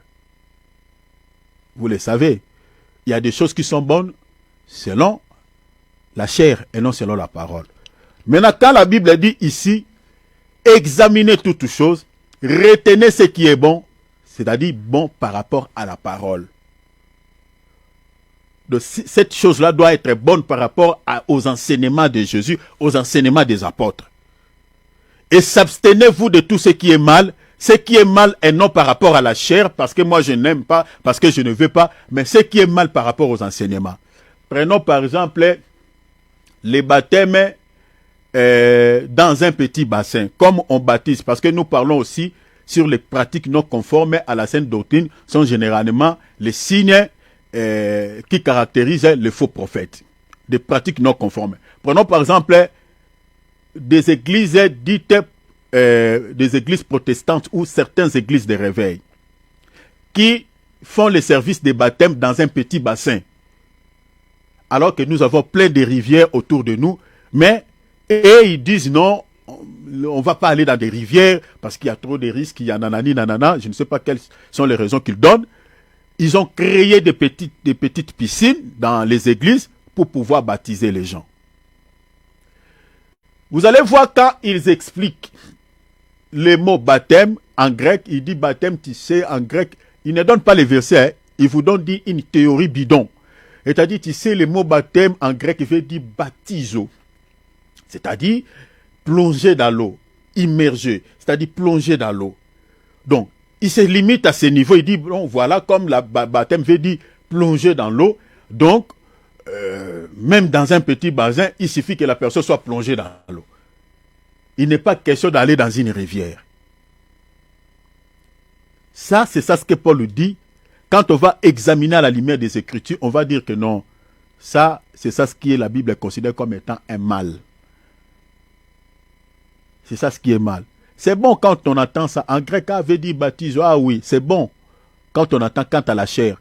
Vous le savez, il y a des choses qui sont bonnes selon la chair et non selon la parole. Maintenant, quand la Bible dit ici, examinez toutes choses, retenez ce qui est bon, c'est-à-dire bon par rapport à la parole. Donc, cette chose-là doit être bonne par rapport aux enseignements de Jésus, aux enseignements des apôtres. Et s'abstenez-vous de tout ce qui est mal. Ce qui est mal est non par rapport à la chair, parce que moi je n'aime pas, parce que je ne veux pas, mais ce qui est mal par rapport aux enseignements. Prenons par exemple les baptêmes dans un petit bassin, comme on baptise, parce que nous parlons aussi sur les pratiques non conformes à la sainte doctrine, sont généralement les signes qui caractérisent les faux prophètes, des pratiques non conformes. Prenons par exemple des églises dites des églises protestantes ou certaines églises de réveil qui font les services de baptême dans un petit bassin, alors que nous avons plein de rivières autour de nous, mais ils disent non, on ne va pas aller dans des rivières parce qu'il y a trop de risques, il y a nanani, nanana, je ne sais pas quelles sont les raisons qu'ils donnent. Ils ont créé des petites piscines dans les églises pour pouvoir baptiser les gens. Vous allez voir quand ils expliquent les mots baptême en grec, il dit baptême, tu sais, en grec, il ne donne pas les versets, il vous donne une théorie bidon. C'est-à-dire, tu sais, le mot baptême en grec, il veut dire baptizo. C'est-à-dire, plonger dans l'eau, immerger, c'est-à-dire plonger dans l'eau. Donc, il se limite à ce niveau, il dit, bon, voilà, comme la baptême veut dire plonger dans l'eau, donc, même dans un petit bassin, il suffit que la personne soit plongée dans l'eau. Il n'est pas question d'aller dans une rivière. Ça, c'est ça ce que Paul dit. Quand on va examiner à la lumière des Écritures, on va dire que non. Ça, c'est ça ce qui est la Bible considère comme étant un mal. C'est ça ce qui est mal. C'est bon quand on entend ça. En grec, veut dire baptise. Ah oui, c'est bon quand on entend quant à la chair.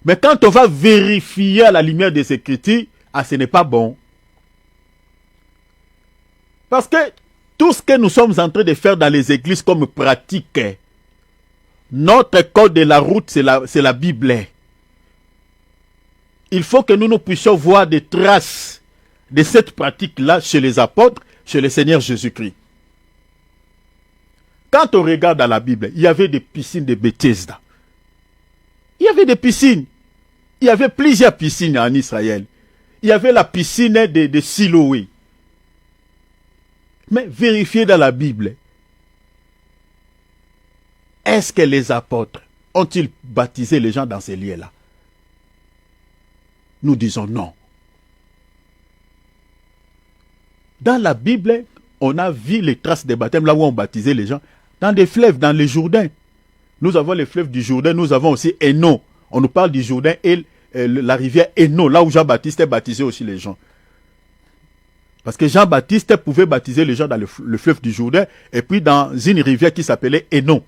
Mais quand on va vérifier à la lumière des Écritures, ce n'est pas bon. Parce que tout ce que nous sommes en train de faire dans les églises comme pratique, notre code de la route, c'est la Bible. Il faut que nous puissions voir des traces de cette pratique-là chez les apôtres, chez le Seigneur Jésus-Christ. Quand on regarde dans la Bible, il y avait des piscines de Bethesda. Il y avait des piscines. Il y avait plusieurs piscines en Israël. Il y avait la piscine de Siloé. Mais vérifiez dans la Bible. Est-ce que les apôtres ont-ils baptisé les gens dans ces lieux-là? Nous disons non. Dans la Bible, on a vu les traces des baptêmes là où on baptisait les gens, dans des fleuves, dans les Jourdains. Nous avons les fleuves du Jourdain, nous avons aussi Hénon. On nous parle du Jourdain et la rivière Hénon, là où Jean-Baptiste baptisait aussi les gens. Parce que Jean-Baptiste pouvait baptiser les gens dans le fleuve du Jourdain et puis dans une rivière qui s'appelait Hénon.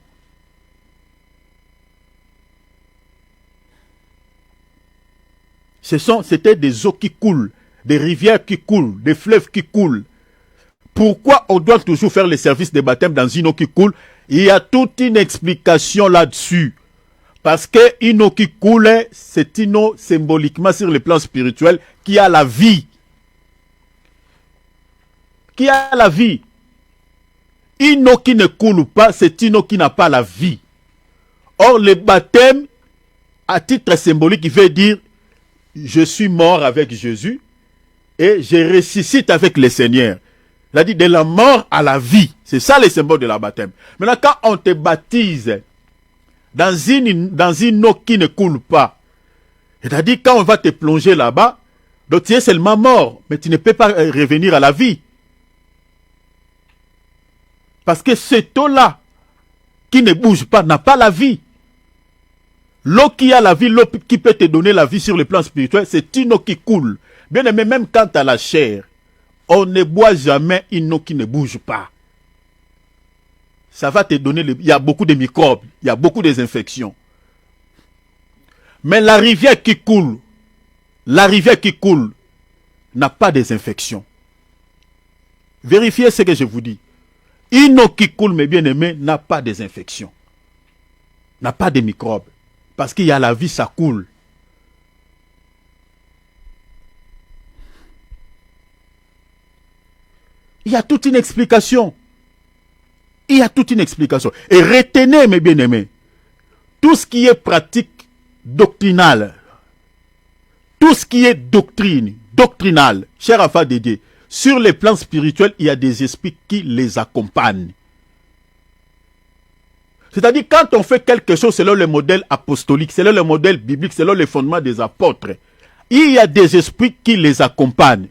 C'était des eaux qui coulent, des rivières qui coulent, des fleuves qui coulent. Pourquoi on doit toujours faire les services de baptême dans une eau qui coule? Il y a toute une explication là-dessus. Parce qu'une eau qui coule, c'est une eau symboliquement sur le plan spirituel qui a la vie. Qui a la vie. Une eau qui ne coule pas, c'est une eau qui n'a pas la vie. Or, le baptême, à titre symbolique, il veut dire je suis mort avec Jésus et je ressuscite avec le Seigneur. C'est-à-dire de la mort à la vie. C'est ça le symbole de la baptême. Maintenant, quand on te baptise dans une eau qui ne coule pas, c'est-à-dire quand on va te plonger là-bas, donc tu es seulement mort, mais tu ne peux pas revenir à la vie. Parce que cette eau-là, qui ne bouge pas, n'a pas la vie. L'eau qui a la vie, l'eau qui peut te donner la vie sur le plan spirituel, c'est une eau qui coule. Bien aimé, même quant à la chair, on ne boit jamais une eau qui ne bouge pas. Ça va te donner... Il y a beaucoup de microbes, il y a beaucoup d'infections. Mais la rivière qui coule n'a pas des infections. Vérifiez ce que je vous dis. Une eau qui coule, mes bien-aimés, n'a pas des infections. N'a pas de microbes. Parce qu'il y a la vie, ça coule. Il y a toute une explication. Il y a toute une explication. Et retenez, mes bien-aimés, tout ce qui est pratique doctrinale, tout ce qui est doctrinal, cher enfant de Dieu, sur les plans spirituels, il y a des esprits qui les accompagnent. C'est-à-dire, quand on fait quelque chose selon le modèle apostolique, selon le modèle biblique, selon les fondements des apôtres, il y a des esprits qui les accompagnent.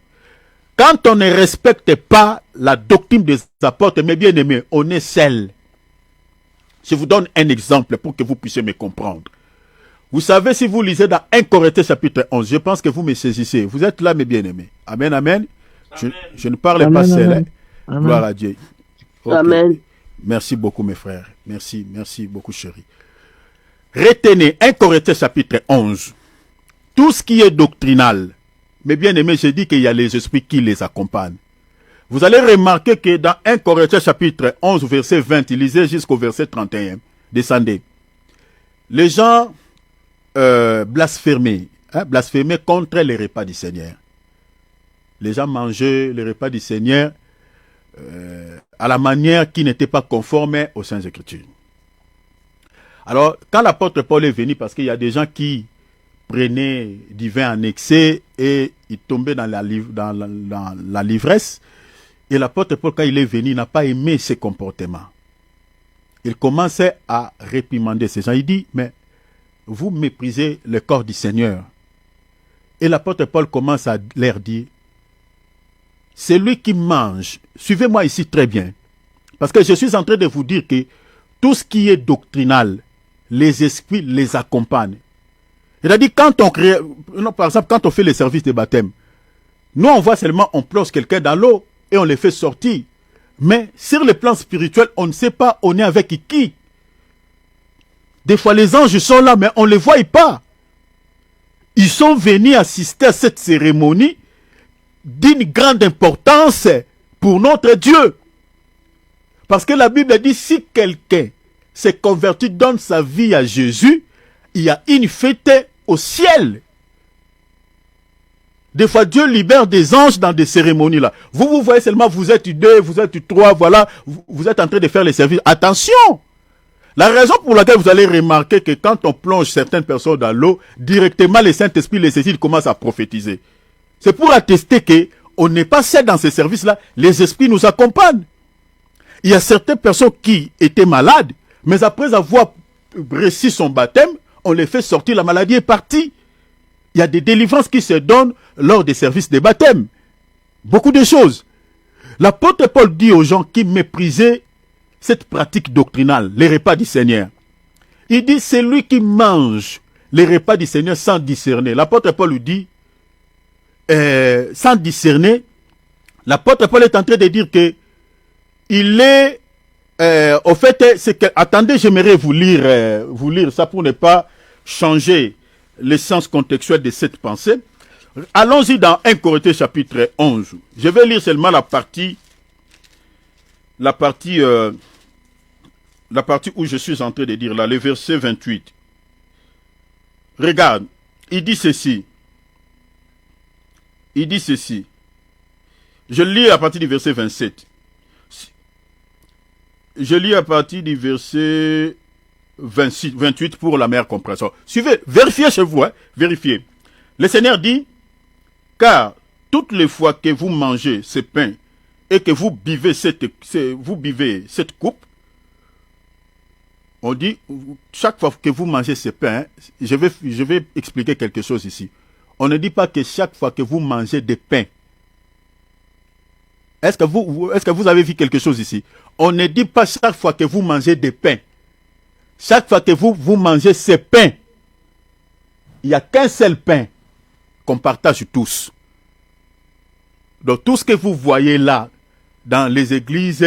Quand on ne respecte pas la doctrine des apôtres, mes bien-aimés, on est seul. Je vous donne un exemple pour que vous puissiez me comprendre. Vous savez, si vous lisez dans 1 Corinthiens chapitre 11, je pense que vous me saisissez. Vous êtes là, mes bien-aimés. Amen, amen. Je ne parle pas seul. Hein. Gloire à Dieu. Okay. Amen. Merci beaucoup, mes frères. Merci beaucoup, chérie. Retenez 1 Corinthiens chapitre 11. Tout ce qui est doctrinal, mes bien-aimés, j'ai dit qu'il y a les esprits qui les accompagnent. Vous allez remarquer que dans 1 Corinthiens chapitre 11, verset 20, il lisait jusqu'au verset 31. Descendez. Les gens blasphémaient contre les repas du Seigneur. Les gens mangeaient les repas du Seigneur à la manière qui n'était pas conforme aux Saintes Écritures. Alors, quand l'apôtre Paul est venu, parce qu'il y a des gens qui prenaient du vin en excès et ils tombaient dans la l'ivresse, et l'apôtre Paul, quand il est venu, n'a pas aimé ces comportements. Il commençait à réprimander ces gens. Il dit, mais vous méprisez le corps du Seigneur. Et l'apôtre Paul commence à leur dire, c'est lui qui mange. Suivez-moi ici très bien. Parce que je suis en train de vous dire que tout ce qui est doctrinal, les esprits les accompagnent. C'est-à-dire, par exemple, quand on fait les services de baptême, nous on voit seulement, on plonge quelqu'un dans l'eau et on les fait sortir. Mais sur le plan spirituel, on ne sait pas on est avec qui. Des fois, les anges sont là, mais on ne les voit pas. Ils sont venus assister à cette cérémonie d'une grande importance pour notre Dieu. Parce que la Bible dit, si quelqu'un s'est converti, donne sa vie à Jésus, il y a une fête au ciel. Des fois, Dieu libère des anges dans des cérémonies là. Vous voyez seulement, vous êtes 2, vous êtes 3, voilà, vous êtes en train de faire les services. Attention! La raison pour laquelle vous allez remarquer que quand on plonge certaines personnes dans l'eau, directement les Saint-Esprit, les saisit, commencent à prophétiser. C'est pour attester qu'on n'est pas seul dans ces services-là, les esprits nous accompagnent. Il y a certaines personnes qui étaient malades, mais après avoir réussi son baptême, on les fait sortir, la maladie est partie. Il y a des délivrances qui se donnent lors des services de baptême. Beaucoup de choses. L'apôtre Paul dit aux gens qui méprisaient cette pratique doctrinale, les repas du Seigneur. Il dit, c'est lui qui mange les repas du Seigneur sans discerner. L'apôtre Paul lui dit, sans discerner, l'apôtre Paul est en train de dire que il est, au fait, c'est que, attendez, j'aimerais vous lire ça pour ne pas changer le sens contextuel de cette pensée. Allons-y dans 1 Corinthiens chapitre 11. Je vais lire seulement la partie où je suis en train de dire là, le verset 28. Regarde, il dit ceci. Il dit ceci. Je lis à partir du verset 27. Je lis à partir du verset 26, 28 pour la meilleure compréhension. Suivez, vérifiez chez vous, hein, vérifiez. Le Seigneur dit, car toutes les fois que vous mangez ce pain et que vous buvez cette coupe, on dit, chaque fois que vous mangez ce pain, je vais expliquer quelque chose ici. On ne dit pas que chaque fois que vous mangez des pains. Est-ce que vous avez vu quelque chose ici? On ne dit pas chaque fois que vous mangez des pains. Chaque fois que vous mangez ces pains, il n'y a qu'un seul pain qu'on partage tous. Donc tout ce que vous voyez là, dans les églises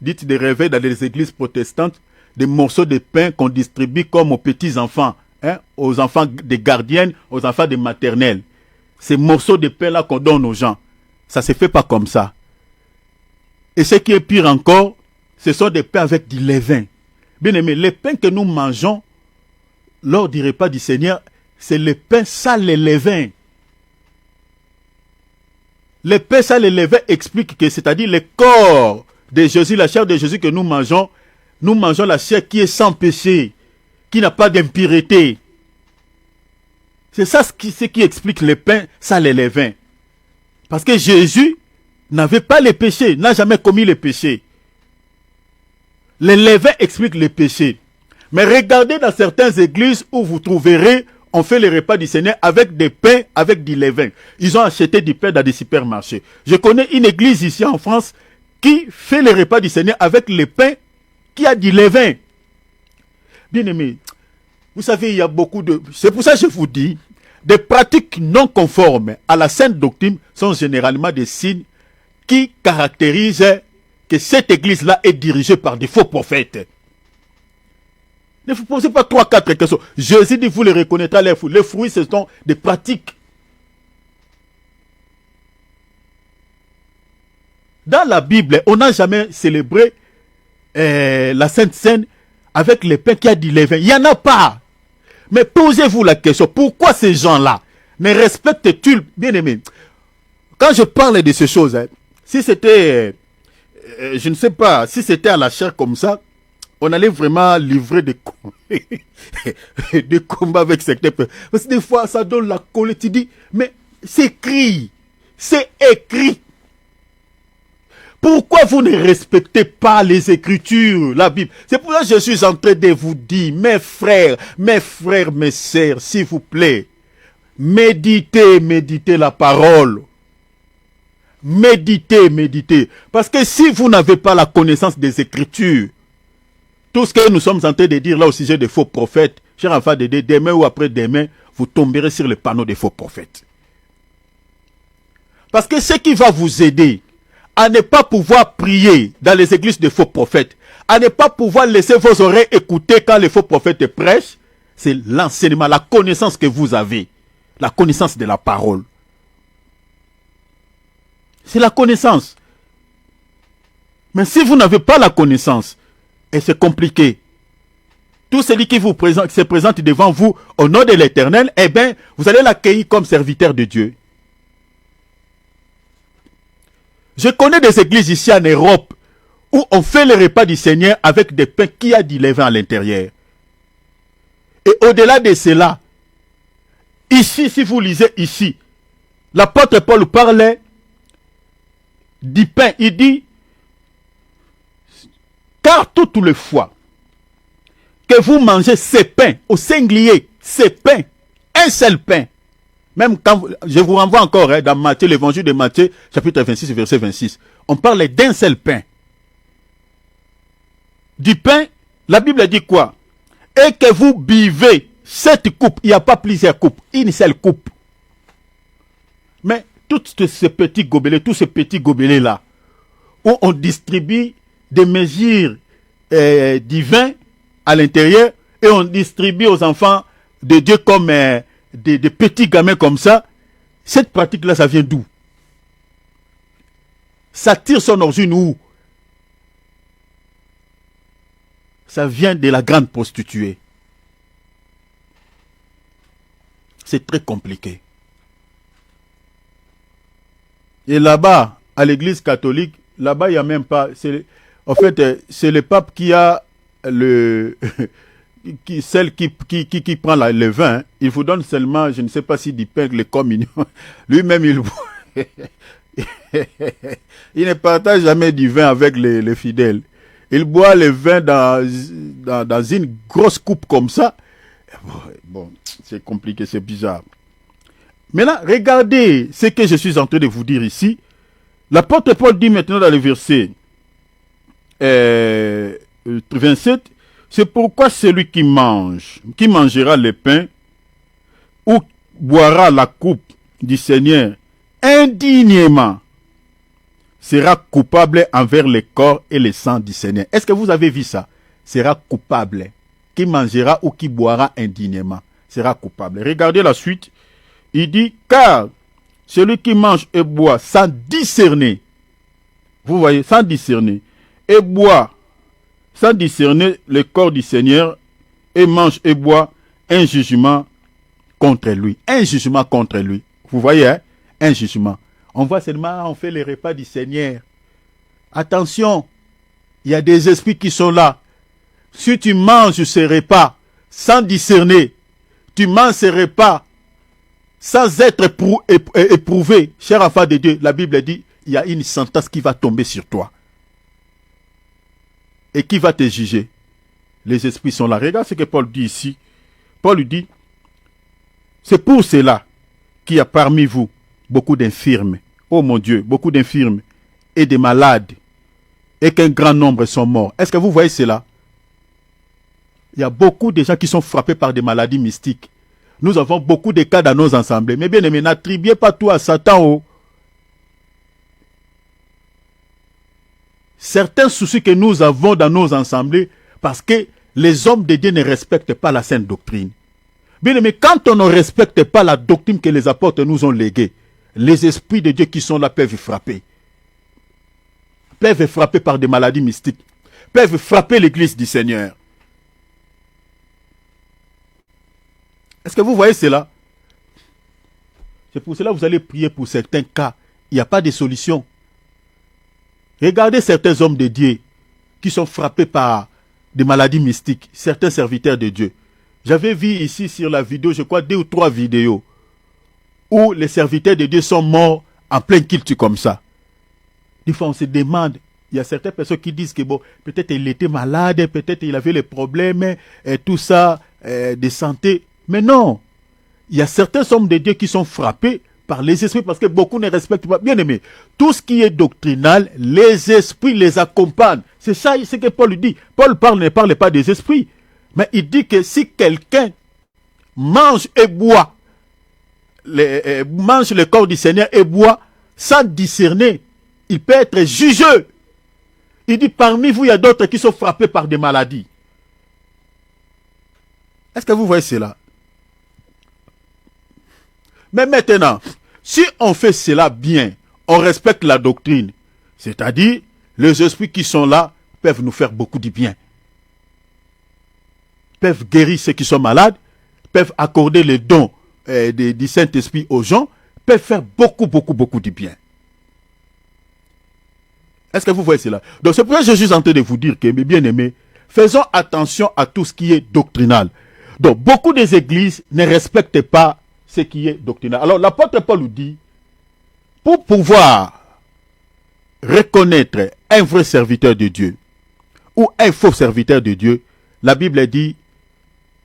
dites de réveil, dans les églises protestantes, des morceaux de pain qu'on distribue comme aux petits-enfants, hein, aux enfants des gardiennes, aux enfants des maternelles. Ces morceaux de pain là qu'on donne aux gens, ça ne se fait pas comme ça. Et ce qui est pire encore, ce sont des pains avec du levain. Bien aimé, les pains que nous mangeons lors du repas du Seigneur, c'est le pain sans le levain. Le pain sans le levain explique que, c'est-à-dire le corps de Jésus, la chair de Jésus que nous mangeons la chair qui est sans péché, qui n'a pas d'impureté. C'est ça ce qui explique le pain sans le levain. Parce que Jésus n'avait pas le péché, n'a jamais commis le péché. Le levain explique le péché. Mais regardez dans certaines églises où vous trouverez, on fait les repas du Seigneur avec des pains, avec du levain. Ils ont acheté du pain dans des supermarchés. Je connais une église ici en France qui fait les repas du Seigneur avec le pain qui a du levain. Bien aimé, vous savez, il y a beaucoup de... C'est pour ça que je vous dis, des pratiques non conformes à la sainte doctrine sont généralement des signes qui caractérisent que cette église-là est dirigée par des faux prophètes. Ne vous posez pas 3-4 questions. Jésus dit, vous les reconnaîtrez à leurs fruits. Les fruits, ce sont des pratiques. Dans la Bible, on n'a jamais célébré la Sainte Seine avec le pain qui a du levain. Il n'y en a pas. Mais posez-vous la question, pourquoi ces gens-là ne respectent-ils, bien aimé, quand je parle de ces choses, hein, si c'était, je ne sais pas, si c'était à la chair comme ça, on allait vraiment livrer des combats avec certains peuples. Parce que des fois, ça donne la colère. Tu dis, mais c'est écrit. C'est écrit. Pourquoi vous ne respectez pas les Écritures, la Bible? C'est pour ça que je suis en train de vous dire, mes frères, mes sœurs, s'il vous plaît, méditez la parole. Méditez. Parce que si vous n'avez pas la connaissance des Écritures, tout ce que nous sommes en train de dire là au sujet des faux prophètes, cher enfant de Dieu, demain ou après-demain, vous tomberez sur le panneau des faux prophètes. Parce que ce qui va vous aider à ne pas pouvoir prier dans les églises de faux prophètes, à ne pas pouvoir laisser vos oreilles écouter quand les faux prophètes prêchent, c'est l'enseignement, la connaissance que vous avez, la connaissance de la parole. C'est la connaissance. Mais si vous n'avez pas la connaissance, et c'est compliqué, tout celui qui se présente devant vous au nom de l'Éternel, eh bien, vous allez l'accueillir comme serviteur de Dieu. Je connais des églises ici en Europe où on fait le repas du Seigneur avec des pains qui a du levain à l'intérieur. Et au-delà de cela, ici, si vous lisez ici, l'apôtre Paul parlait du pain. Il dit, car toutes les fois que vous mangez ces pains, au singulier, ces pains, un seul pain, même quand, je vous renvoie encore dans Matthieu, l'évangile de Matthieu, chapitre 26, verset 26, on parle d'un seul pain. Du pain, la Bible dit quoi? et que vous buvez cette coupe, il n'y a pas plusieurs coupes, une seule coupe. Mais tous ces petits gobelets-là, où on distribue des mesures du vin à l'intérieur, et on distribue aux enfants de Dieu comme des petits gamins comme ça, cette pratique-là, ça vient d'où? Ça tire son origine où? Ça vient de la grande prostituée. C'est très compliqué. Et là-bas, à l'église catholique, là-bas, il n'y a même pas... En fait, c'est le pape qui a celle qui prend le vin. Hein. Il vous donne seulement, je ne sais pas si du pain, les communions. Lui-même, il ne partage jamais du vin avec les fidèles. Il boit le vin dans une grosse coupe comme ça. Bon, c'est compliqué, c'est bizarre. Maintenant, regardez ce que je suis en train de vous dire ici. L'apôtre Paul dit maintenant dans le verset 27, c'est pourquoi celui qui mangera le pain ou boira la coupe du Seigneur indignement, sera coupable envers le corps et le sang du Seigneur. Est-ce que vous avez vu ça? Sera coupable. Qui mangera ou qui boira indignement sera coupable. Regardez la suite. Il dit, car celui qui mange et boit sans discerner, vous voyez, sans discerner, et boit sans discerner le corps du Seigneur, et mange et boit un jugement contre lui. Un jugement contre lui. Vous voyez, hein? Un jugement. On voit seulement, on fait les repas du Seigneur. Attention, il y a des esprits qui sont là. Si tu manges ces repas sans discerner, tu manges ces repas sans être éprouvé, cher enfant de Dieu, la Bible dit, il y a une sentence qui va tomber sur toi. Et qui va te juger? Les esprits sont là. Regarde ce que Paul dit ici. Paul dit, c'est pour cela qu'il y a parmi vous beaucoup d'infirmes. Oh mon Dieu, beaucoup d'infirmes et de malades. Et qu'un grand nombre sont morts. Est-ce que vous voyez cela? Il y a beaucoup de gens qui sont frappés par des maladies mystiques. Nous avons beaucoup de cas dans nos assemblées. Mais bien aimé, n'attribuez pas tout à Satan. Oh. Certains soucis que nous avons dans nos assemblées, parce que les hommes de Dieu ne respectent pas la sainte doctrine. Bien aimé, quand on ne respecte pas la doctrine que les apôtres nous ont léguée, les esprits de Dieu qui sont là peuvent frapper. Peuvent frapper par des maladies mystiques. Peuvent frapper l'église du Seigneur. Est-ce que vous voyez cela? C'est pour cela que vous allez prier pour certains cas. Il n'y a pas de solution. Regardez certains hommes de Dieu qui sont frappés par des maladies mystiques. Certains serviteurs de Dieu. J'avais vu ici sur la vidéo, je crois, 2 ou 3 vidéos où les serviteurs de Dieu sont morts en plein culte comme ça. Des fois, on se demande, il y a certaines personnes qui disent que bon, peut-être il était malade, peut-être il avait les problèmes, et tout ça, de santé. Mais non, il y a certains hommes de Dieu qui sont frappés par les esprits parce que beaucoup ne respectent pas. Bien aimé, tout ce qui est doctrinal, les esprits les accompagnent. C'est ça ce que Paul dit. Paul ne parle pas des esprits. Mais il dit que si quelqu'un mange et boit, mange le corps du Seigneur et boit sans discerner, il peut être jugé. Il dit parmi vous, il y a d'autres qui sont frappés par des maladies. Est-ce que vous voyez cela? Mais maintenant, si on fait cela bien, on respecte la doctrine, c'est-à-dire les esprits qui sont là peuvent nous faire beaucoup de bien. Peuvent guérir ceux qui sont malades, peuvent accorder les dons du Saint-Esprit aux gens, peuvent faire beaucoup de bien. Est-ce que vous voyez cela? Donc c'est pour ça que je suis en train de vous dire que, mes bien-aimés, faisons attention à tout ce qui est doctrinal. Donc beaucoup des églises ne respectent pas ce qui est doctrinal. Alors l'apôtre Paul nous dit, pour pouvoir reconnaître un vrai serviteur de Dieu ou un faux serviteur de Dieu, la Bible dit,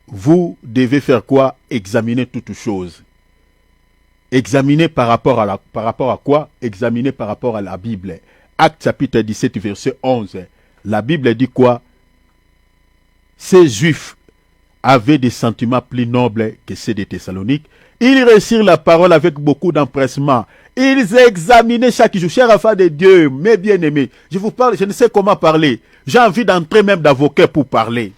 vous devez faire quoi? Examiner toutes choses. Examiner par rapport à quoi? Examiner par rapport à la Bible. Actes chapitre 17 verset 11. La Bible dit quoi? Ces Juifs avaient des sentiments plus nobles que ceux des Thessaloniques. Ils réussirent la parole avec beaucoup d'empressement. Ils examinaient chaque jour. Chers enfants de Dieu, mes bien-aimés, je vous parle, je ne sais comment parler. J'ai envie d'entrer même d'avocat pour parler.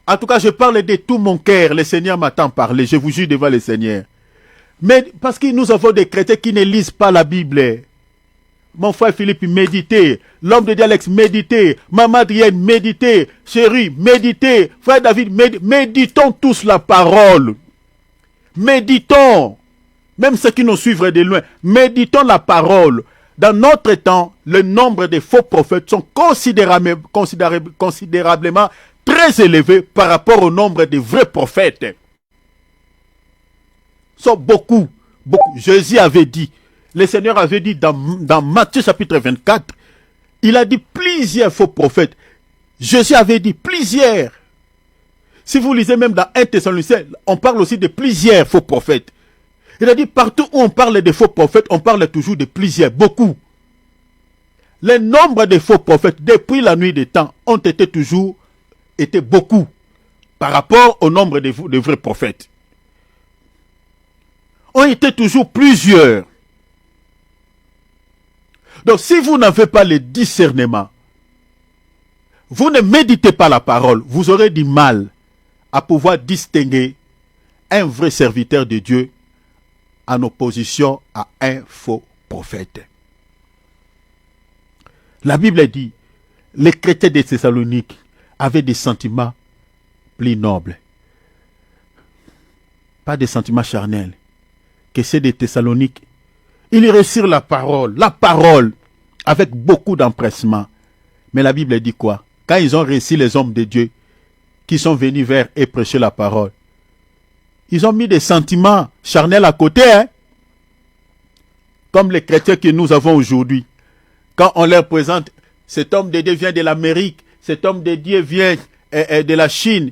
En tout cas, je parle de tout mon cœur. Le Seigneur m'attend parler. Je vous jure devant le Seigneur. Mais parce que nous avons des chrétiens qui ne lisent pas la Bible. Mon frère Philippe, méditez. L'homme de Dialex, méditez. Maman Adrienne, méditez. Chérie, méditez. Frère David, méditons tous la parole. Méditons. Même ceux qui nous suivent de loin, méditons la parole. Dans notre temps, le nombre de faux prophètes sont considérablement très élevé par rapport au nombre de vrais prophètes. Sont beaucoup. Jésus avait dit, le Seigneur avait dit dans Matthieu chapitre 24, il a dit plusieurs faux prophètes. Jésus avait dit plusieurs. Si vous lisez même dans 1 Thessaloniciens, on parle aussi de plusieurs faux prophètes. Il a dit partout où on parle de faux prophètes, on parle toujours de plusieurs, beaucoup. Le nombre de faux prophètes depuis la nuit des temps ont été beaucoup par rapport au nombre de vrais prophètes. Ont été toujours plusieurs. Donc si vous n'avez pas le discernement, vous ne méditez pas la parole, vous aurez du mal à pouvoir distinguer un vrai serviteur de Dieu en opposition à un faux prophète. La Bible dit, les chrétiens de Thessalonique avaient des sentiments plus nobles. Pas des sentiments charnels, que ceux des Thessaloniques. Ils réussirent la parole, avec beaucoup d'empressement. Mais la Bible dit quoi? Quand ils ont réussi les hommes de Dieu, qui sont venus vers et prêcher la parole, ils ont mis des sentiments charnels à côté, hein? Comme les chrétiens que nous avons aujourd'hui. Quand on leur présente, cet homme de Dieu vient de l'Amérique, cet homme de Dieu vient de la Chine.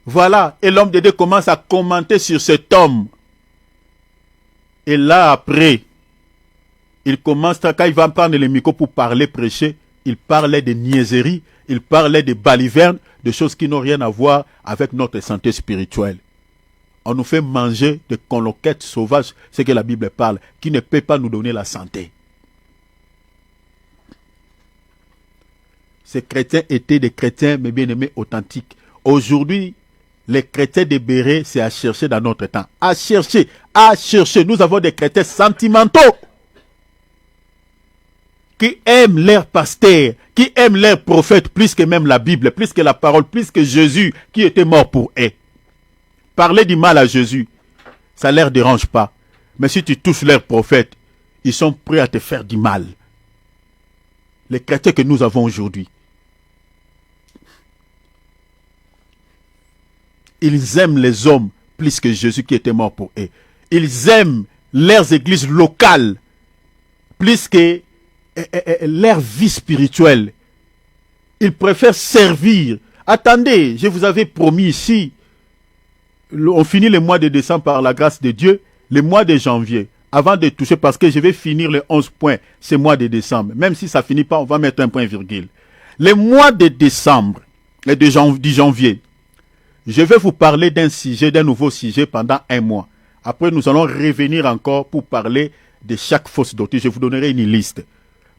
Voilà, et l'homme de Dieu commence à commenter sur cet homme. Et là après, il commence, quand il va prendre le micro pour parler, prêcher, il parlait de niaiseries, il parlait de balivernes, de choses qui n'ont rien à voir avec notre santé spirituelle. On nous fait manger de conquêtes sauvages, ce que la Bible parle, qui ne peut pas nous donner la santé. Ces chrétiens étaient des chrétiens, mes bien-aimés, authentiques. Aujourd'hui, les chrétiens de Béret, c'est à chercher dans notre temps. À chercher. Nous avons des chrétiens sentimentaux qui aiment leur pasteur, qui aiment leur prophète plus que même la Bible, plus que la parole, plus que Jésus qui était mort pour eux. Parler du mal à Jésus, ça ne leur dérange pas. Mais si tu touches leur prophète, ils sont prêts à te faire du mal. Les chrétiens que nous avons aujourd'hui, ils aiment les hommes plus que Jésus qui était mort pour eux. Ils aiment leurs églises locales plus que leur vie spirituelle. Ils préfèrent servir. Attendez, je vous avais promis ici, on finit le mois de décembre par la grâce de Dieu, le mois de janvier, avant de toucher, parce que je vais finir les 11 points, ce mois de décembre. Même si ça ne finit pas, on va mettre un point virgule. Le mois de décembre et du janvier, je vais vous parler d'un nouveau sujet pendant un mois. Après, nous allons revenir encore pour parler de chaque fausse doctrine. Je vous donnerai une liste.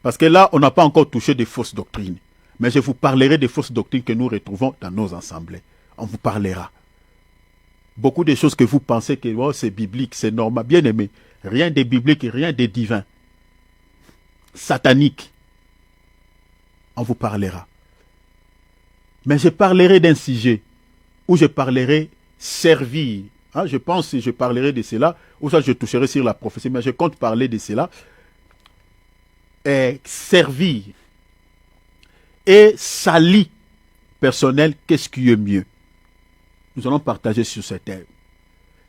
Parce que là, on n'a pas encore touché des fausses doctrines. Mais je vous parlerai des fausses doctrines que nous retrouvons dans nos assemblées. On vous parlera. Beaucoup de choses que vous pensez que oh, c'est biblique, c'est normal. Bien aimé, rien de biblique, rien de divin. Satanique. On vous parlera. Mais je parlerai d'un sujet où je parlerai servir. Hein, je pense que je parlerai de cela, ou ça je toucherai sur la prophétie, mais je compte parler de cela. Servir et sali personnel, qu'est-ce qui est mieux? Nous allons partager sur ce thème.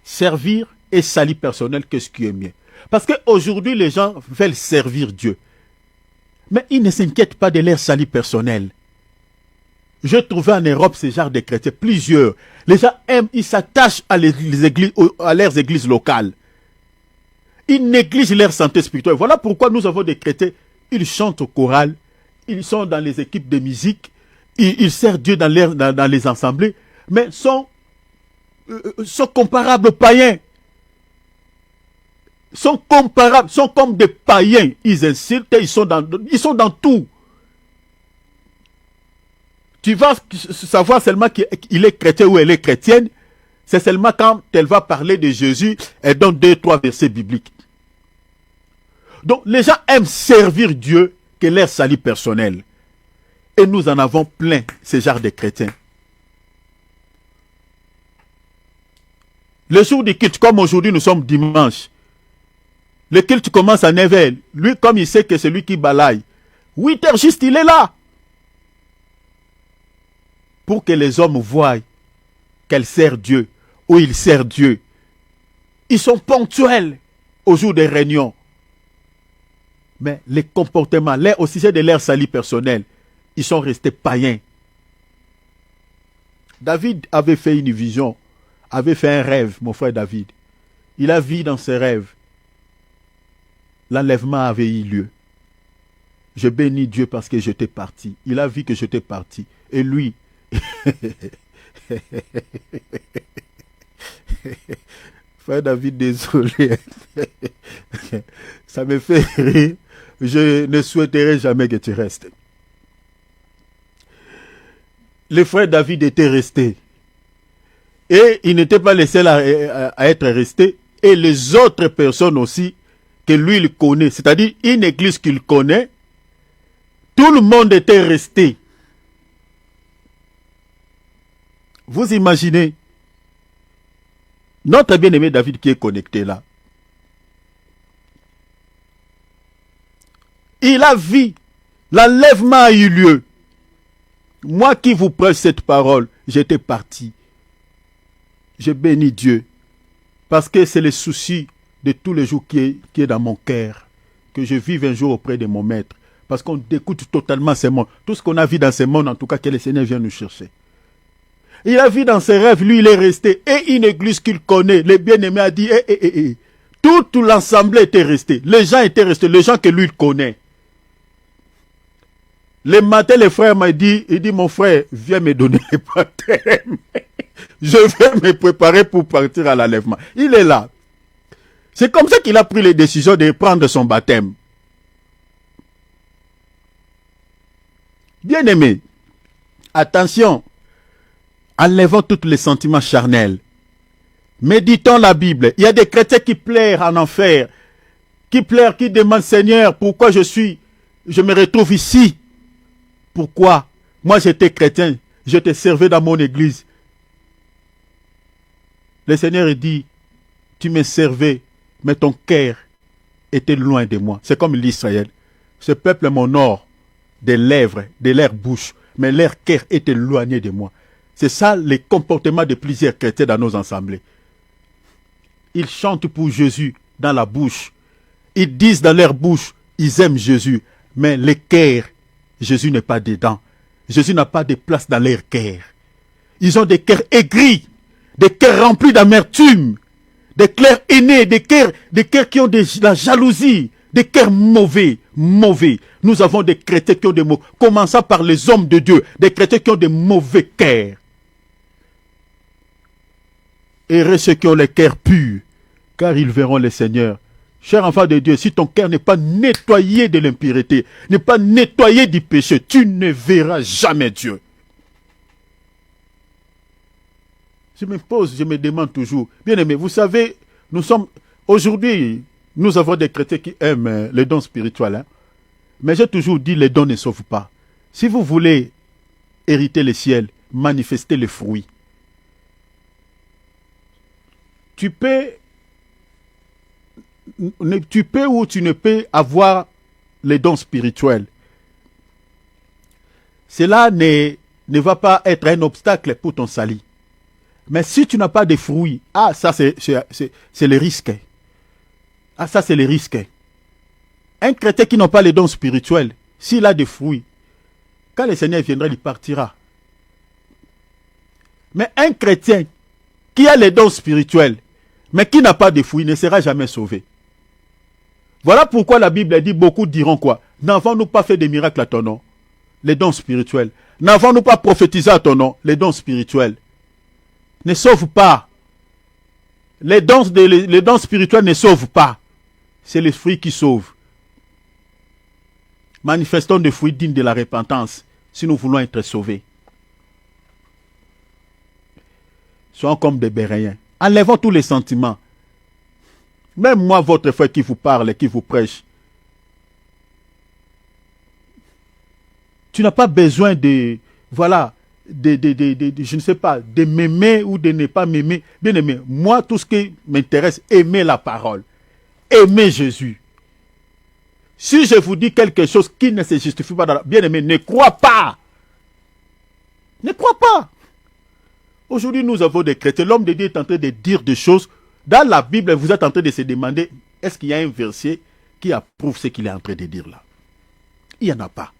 Servir et sali personnel, qu'est-ce qui est mieux? Parce qu'aujourd'hui, les gens veulent servir Dieu. Mais ils ne s'inquiètent pas de leur sali personnel. Je trouvais en Europe ce genre de chrétiens, plusieurs. Les gens aiment, ils s'attachent à leurs églises locales. Ils négligent leur santé spirituelle. Voilà pourquoi nous avons des chrétiens, ils chantent au choral, ils sont dans les équipes de musique, ils servent Dieu dans les assemblées, mais sont comparables aux païens. Sont comparables, sont comme des païens. Ils insultent, ils sont dans tout. Tu vas savoir seulement qu'il est chrétien ou elle est chrétienne, c'est seulement quand elle va parler de Jésus, elle donne 2-3 versets bibliques. Donc les gens aiment servir Dieu que leur salut personnel. Et nous en avons plein, ces genres de chrétiens. Le jour du culte, comme aujourd'hui nous sommes dimanche, le culte commence à 9h. Lui, comme il sait que c'est lui qui balaye, 8h juste, il est là. Pour que les hommes voient qu'elle sert Dieu, ou il sert Dieu. Ils sont ponctuels au jour des réunions. Mais les comportements, au sujet de leur salut personnel, ils sont restés païens. David avait fait une vision, avait fait un rêve, mon frère David. Il a vu dans ses rêves. L'enlèvement avait eu lieu. Je bénis Dieu parce que j'étais parti. Il a vu que j'étais parti. Et lui, frère David, désolé. Ça me fait rire. Je ne souhaiterais jamais que tu restes. Le frère David était resté. Et il n'était pas le seul à être resté. Et les autres personnes aussi que lui il connaît, c'est-à-dire une église qu'il connaît, tout le monde était resté. Vous imaginez notre bien-aimé David qui est connecté là. Il a vu, l'enlèvement a eu lieu. Moi qui vous prêche cette parole, j'étais parti. Je bénis Dieu. Parce que c'est le souci de tous les jours qui est dans mon cœur. Que je vive un jour auprès de mon maître. Parce qu'on écoute totalement ces mondes. Tout ce qu'on a vu dans ces mondes, en tout cas, que le Seigneur vient nous chercher. Il a vu dans ses rêves, lui, il est resté. Et une église qu'il connaît, les bien-aimés a dit, Tout l'ensemble était resté. Les gens étaient restés, les gens que lui, il connaît. Le matin, le frère m'a dit, mon frère, viens me donner les baptêmes. Je vais me préparer pour partir à l'enlèvement. Il est là. C'est comme ça qu'il a pris les décisions de prendre son baptême. Bien-aimé, attention, enlevons tous les sentiments charnels. Méditons la Bible. Il y a des chrétiens qui pleurent en enfer, qui pleurent, qui demandent, Seigneur, pourquoi je me retrouve ici? Pourquoi? Moi j'étais chrétien, je te servais dans mon église. Le Seigneur dit, tu me servais, mais ton cœur était loin de moi. C'est comme l'Israël. Ce peuple m'honore des lèvres, de leur bouche, mais leur cœur était éloigné de moi. C'est ça le comportement de plusieurs chrétiens dans nos assemblées. Ils chantent pour Jésus dans la bouche. Ils disent dans leur bouche, ils aiment Jésus, mais le cœur, Jésus n'est pas dedans. Jésus n'a pas de place dans leur cœur. Ils ont des cœurs aigris, des cœurs remplis d'amertume, des cœurs haineux, des cœurs qui ont de la jalousie, des cœurs mauvais. Nous avons des chrétiens qui ont des mauvais, commençant par les hommes de Dieu, des chrétiens qui ont des mauvais cœurs. Heureux ceux qui ont les cœurs purs, car ils verront le Seigneur. Cher enfant de Dieu, si ton cœur n'est pas nettoyé de l'impureté, n'est pas nettoyé du péché, tu ne verras jamais Dieu. Je me demande toujours, bien aimé, vous savez, aujourd'hui, nous avons des chrétiens qui aiment les dons spirituels, hein? Mais j'ai toujours dit, les dons ne sauvent pas. Si vous voulez hériter le ciel, manifestez les fruits. Tu peux ou tu ne peux avoir les dons spirituels. Cela ne va pas être un obstacle pour ton salut. Mais si tu n'as pas de fruits, ça c'est le risque. Ça c'est le risque. Un chrétien qui n'a pas les dons spirituels, s'il a des fruits, quand le Seigneur viendra, il partira. Mais un chrétien qui a les dons spirituels, mais qui n'a pas de fruits, ne sera jamais sauvé. Voilà pourquoi la Bible dit, beaucoup diront quoi? N'avons-nous pas fait des miracles à ton nom? les dons spirituels. N'avons-nous pas prophétisé à ton nom? Les dons spirituels ne sauvent pas. Les dons spirituels ne sauvent pas. C'est les fruits qui sauvent. Manifestons des fruits dignes de la repentance si nous voulons être sauvés. Soyons comme des Béréens. Enlevons tous les sentiments. Même moi, votre frère qui vous parle et qui vous prêche, tu n'as pas besoin de, voilà, je ne sais pas, de m'aimer ou de ne pas m'aimer. Bien aimé, moi, tout ce qui m'intéresse, aimer la parole, aimer Jésus. Si je vous dis quelque chose qui ne se justifie pas, bien aimé, ne crois pas. Ne crois pas. Aujourd'hui, nous avons des chrétiens. L'homme de Dieu est en train de dire des choses. Dans la Bible, vous êtes en train de se demander, est-ce qu'il y a un verset qui approuve ce qu'il est en train de dire là? Il n'y en a pas.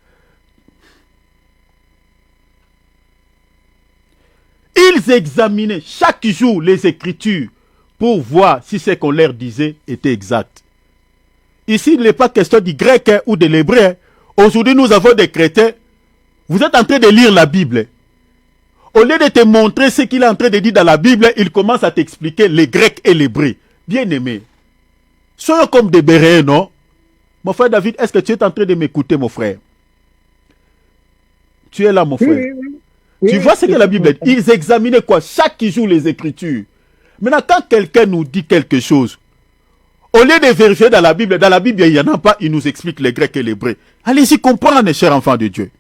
Ils examinaient chaque jour les Écritures pour voir si ce qu'on leur disait était exact. Ici, il n'est pas question du grec ou de l'hébreu. Aujourd'hui, nous avons des chrétiens. Vous êtes en train de lire la Bible. Au lieu de te montrer ce qu'il est en train de dire dans la Bible, il commence à t'expliquer les Grecs et l'hébreu. Bien aimé. Soyons comme des Béréens, non? Mon frère David, est-ce que tu es en train de m'écouter, mon frère? Tu es là, mon frère. Oui, tu vois ce que la Bible dit? Ils examinaient quoi? Chaque jour les Écritures. Maintenant, quand quelqu'un nous dit quelque chose, au lieu de vérifier dans la Bible, il n'y en a pas, il nous explique les Grecs et l'hébreu. Allez-y comprendre, chers enfants de Dieu.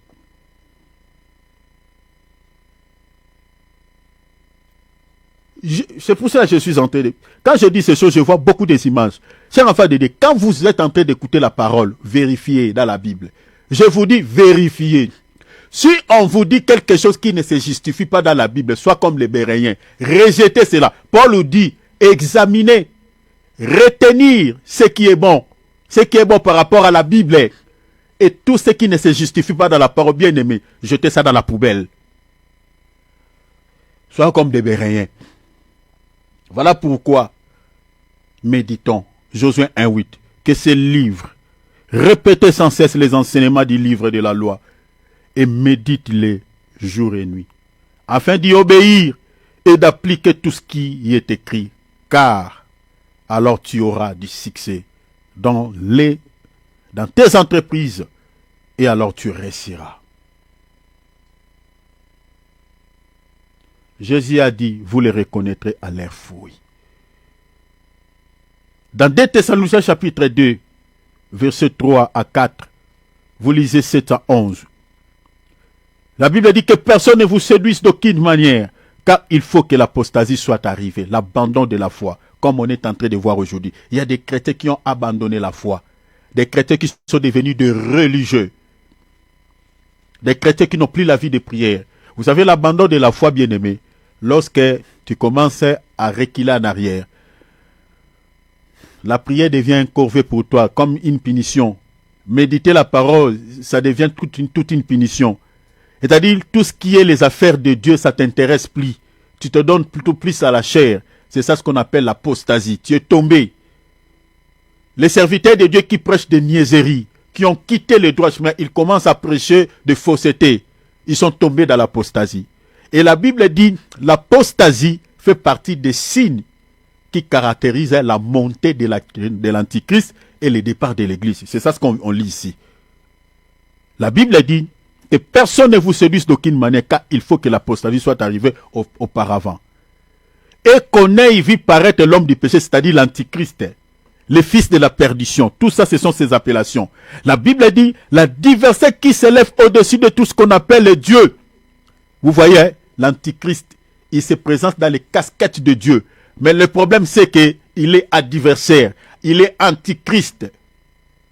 C'est pour ça que je suis en train de... Quand je dis ces choses, je vois beaucoup des images. Chers enfants de Dieu, quand vous êtes en train d'écouter la parole, vérifiez dans la Bible. Je vous dis, vérifiez. Si on vous dit quelque chose qui ne se justifie pas dans la Bible, soit comme les Béréens, rejetez cela. Paul nous dit, examinez, retenir ce qui est bon par rapport à la Bible. Et tout ce qui ne se justifie pas dans la parole, bien aimé, jetez ça dans la poubelle. Soyons comme des Béréens. Voilà pourquoi, méditons, Josué 1:8, que ces livres, répétez sans cesse les enseignements du livre de la loi, et médite-les jour et nuit, afin d'y obéir et d'appliquer tout ce qui y est écrit, car alors tu auras du succès dans tes entreprises, et alors tu réussiras. Jésus a dit, vous les reconnaîtrez à leurs fruits. Dans 2 Thessaloniciens chapitre 2, versets 3 à 4, vous lisez 7 à 11. La Bible dit que personne ne vous séduise d'aucune manière, car il faut que l'apostasie soit arrivée, l'abandon de la foi, comme on est en train de voir aujourd'hui. Il y a des chrétiens qui ont abandonné la foi, des chrétiens qui sont devenus des religieux, des chrétiens qui n'ont plus la vie de prière. Vous savez, l'abandon de la foi, bien-aimé, lorsque tu commences à reculer en arrière, la prière devient un corvée pour toi, comme une punition. Méditer la parole, ça devient toute une punition. C'est-à-dire, tout ce qui est les affaires de Dieu, ça t'intéresse plus. Tu te donnes plutôt plus à la chair. C'est ça ce qu'on appelle l'apostasie. Tu es tombé. Les serviteurs de Dieu qui prêchent des niaiseries, qui ont quitté le droit chemin, ils commencent à prêcher de fausseté. Ils sont tombés dans l'apostasie. Et la Bible dit, l'apostasie fait partie des signes qui caractérisent la montée de l'Antichrist et le départ de l'Église. C'est ça ce qu'on lit ici. La Bible dit que personne ne vous séduise d'aucune manière, car il faut que l'apostasie soit arrivée auparavant. Et qu'on ait vu paraître l'homme du péché, c'est-à-dire l'Antichrist, le fils de la perdition. Tout ça, ce sont ses appellations. La Bible dit, la diversité qui s'élève au-dessus de tout ce qu'on appelle Dieu. Vous voyez, l'Antichrist, il se présente dans les casquettes de Dieu. Mais le problème, c'est qu'il est adversaire. Il est antichrist.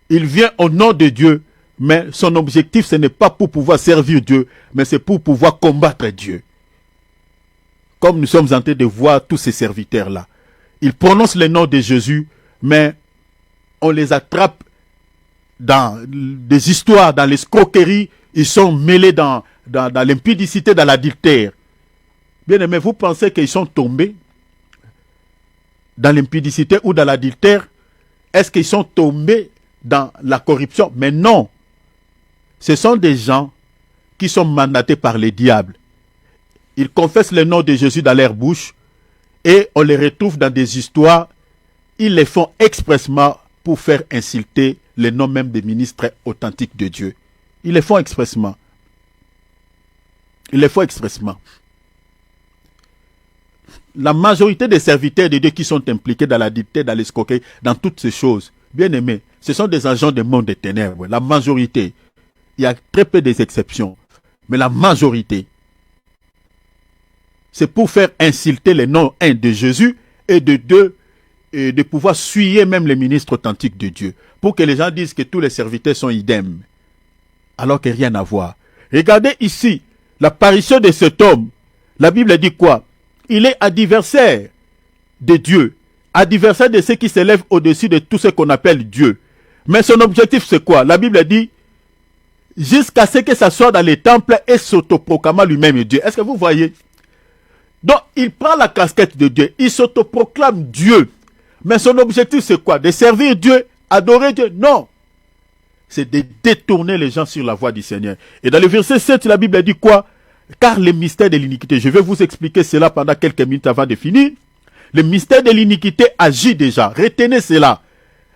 Il vient au nom de Dieu. Mais son objectif, ce n'est pas pour pouvoir servir Dieu, mais c'est pour pouvoir combattre Dieu. Comme nous sommes en train de voir tous ces serviteurs-là. Ils prononcent le nom de Jésus, mais on les attrape dans des histoires, dans l'escroquerie. Ils sont mêlés dans l'impudicité, dans l'adultère. Bien aimé, vous pensez qu'ils sont tombés dans l'impudicité ou dans l'adultère? Est-ce qu'ils sont tombés dans la corruption? Mais non. Ce sont des gens qui sont mandatés par les diables. Ils confessent le nom de Jésus dans leur bouche et on les retrouve dans des histoires. Ils les font expressement pour faire insulter le nom même des ministres authentiques de Dieu. Ils les font expressement. Ils les font expressement. La majorité des serviteurs de Dieu qui sont impliqués dans la dictée, dans l'escroquerie, dans toutes ces choses, bien aimés, ce sont des agents du monde des ténèbres. La majorité. Il y a très peu d'exceptions. Mais la majorité, c'est pour faire insulter le nom, un, de Jésus, et de deux, et de pouvoir suyer même les ministres authentiques de Dieu. Pour que les gens disent que tous les serviteurs sont idem. Alors qu'il n'y a rien à voir. Regardez ici, l'apparition de cet homme. La Bible dit quoi? Il est adversaire de Dieu. Adversaire de ceux qui s'élèvent au-dessus de tout ce qu'on appelle Dieu. Mais son objectif c'est quoi? La Bible dit jusqu'à ce que ça soit dans les temples et s'autoproclamant lui-même Dieu. Est-ce que vous voyez? Donc il prend la casquette de Dieu. Il s'autoproclame Dieu. Mais son objectif c'est quoi? De servir Dieu, adorer Dieu? Non. C'est de détourner les gens sur la voie du Seigneur. Et dans le verset 7, la Bible dit quoi? Car le mystère de l'iniquité, je vais vous expliquer cela pendant quelques minutes avant de finir. Le mystère de l'iniquité agit déjà. Retenez cela.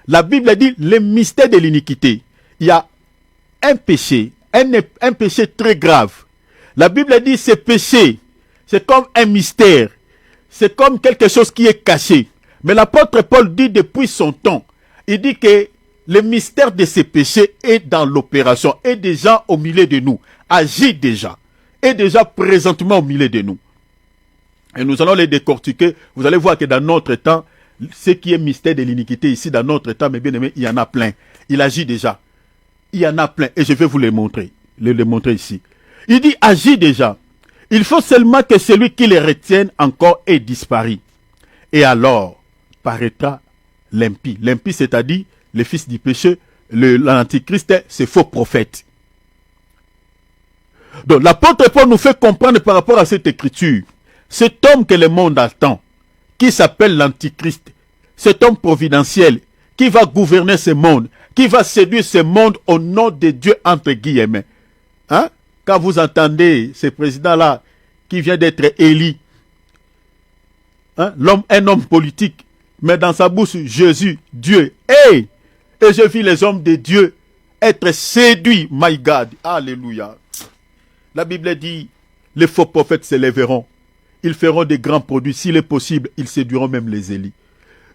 La Bible dit le mystère de l'iniquité. Il y a un péché, un péché très grave. La Bible dit ce péché, c'est comme un mystère. C'est comme quelque chose qui est caché. Mais l'apôtre Paul dit depuis son temps, il dit que le mystère de ces péchés est dans l'opération, est déjà au milieu de nous, agit déjà, est déjà présentement au milieu de nous. Et nous allons les décortiquer. Vous allez voir que dans notre temps, ce qui est mystère de l'iniquité ici, dans notre temps, mes bien-aimés, il y en a plein. Il agit déjà. Il y en a plein. Et je vais vous les montrer. Les montrer ici. Il dit, agit déjà. Il faut seulement que celui qui les retienne encore ait disparu. Et alors, paraîtra l'impie. L'impie, c'est-à-dire le fils du péché, l'antichrist, c'est faux prophète. Donc, l'apôtre Paul nous fait comprendre par rapport à cette écriture, cet homme que le monde attend, qui s'appelle l'antichrist, cet homme providentiel, qui va gouverner ce monde, qui va séduire ce monde au nom de Dieu, entre guillemets. Hein? Quand vous entendez ce président-là, qui vient d'être élu, hein? Un homme politique, mais dans sa bouche, Jésus, Dieu, hey! Et je vis les hommes de Dieu être séduits, my God, alléluia. La Bible dit, les faux prophètes s'élèveront. Ils feront des grands produits. S'il est possible, ils séduiront même les élis.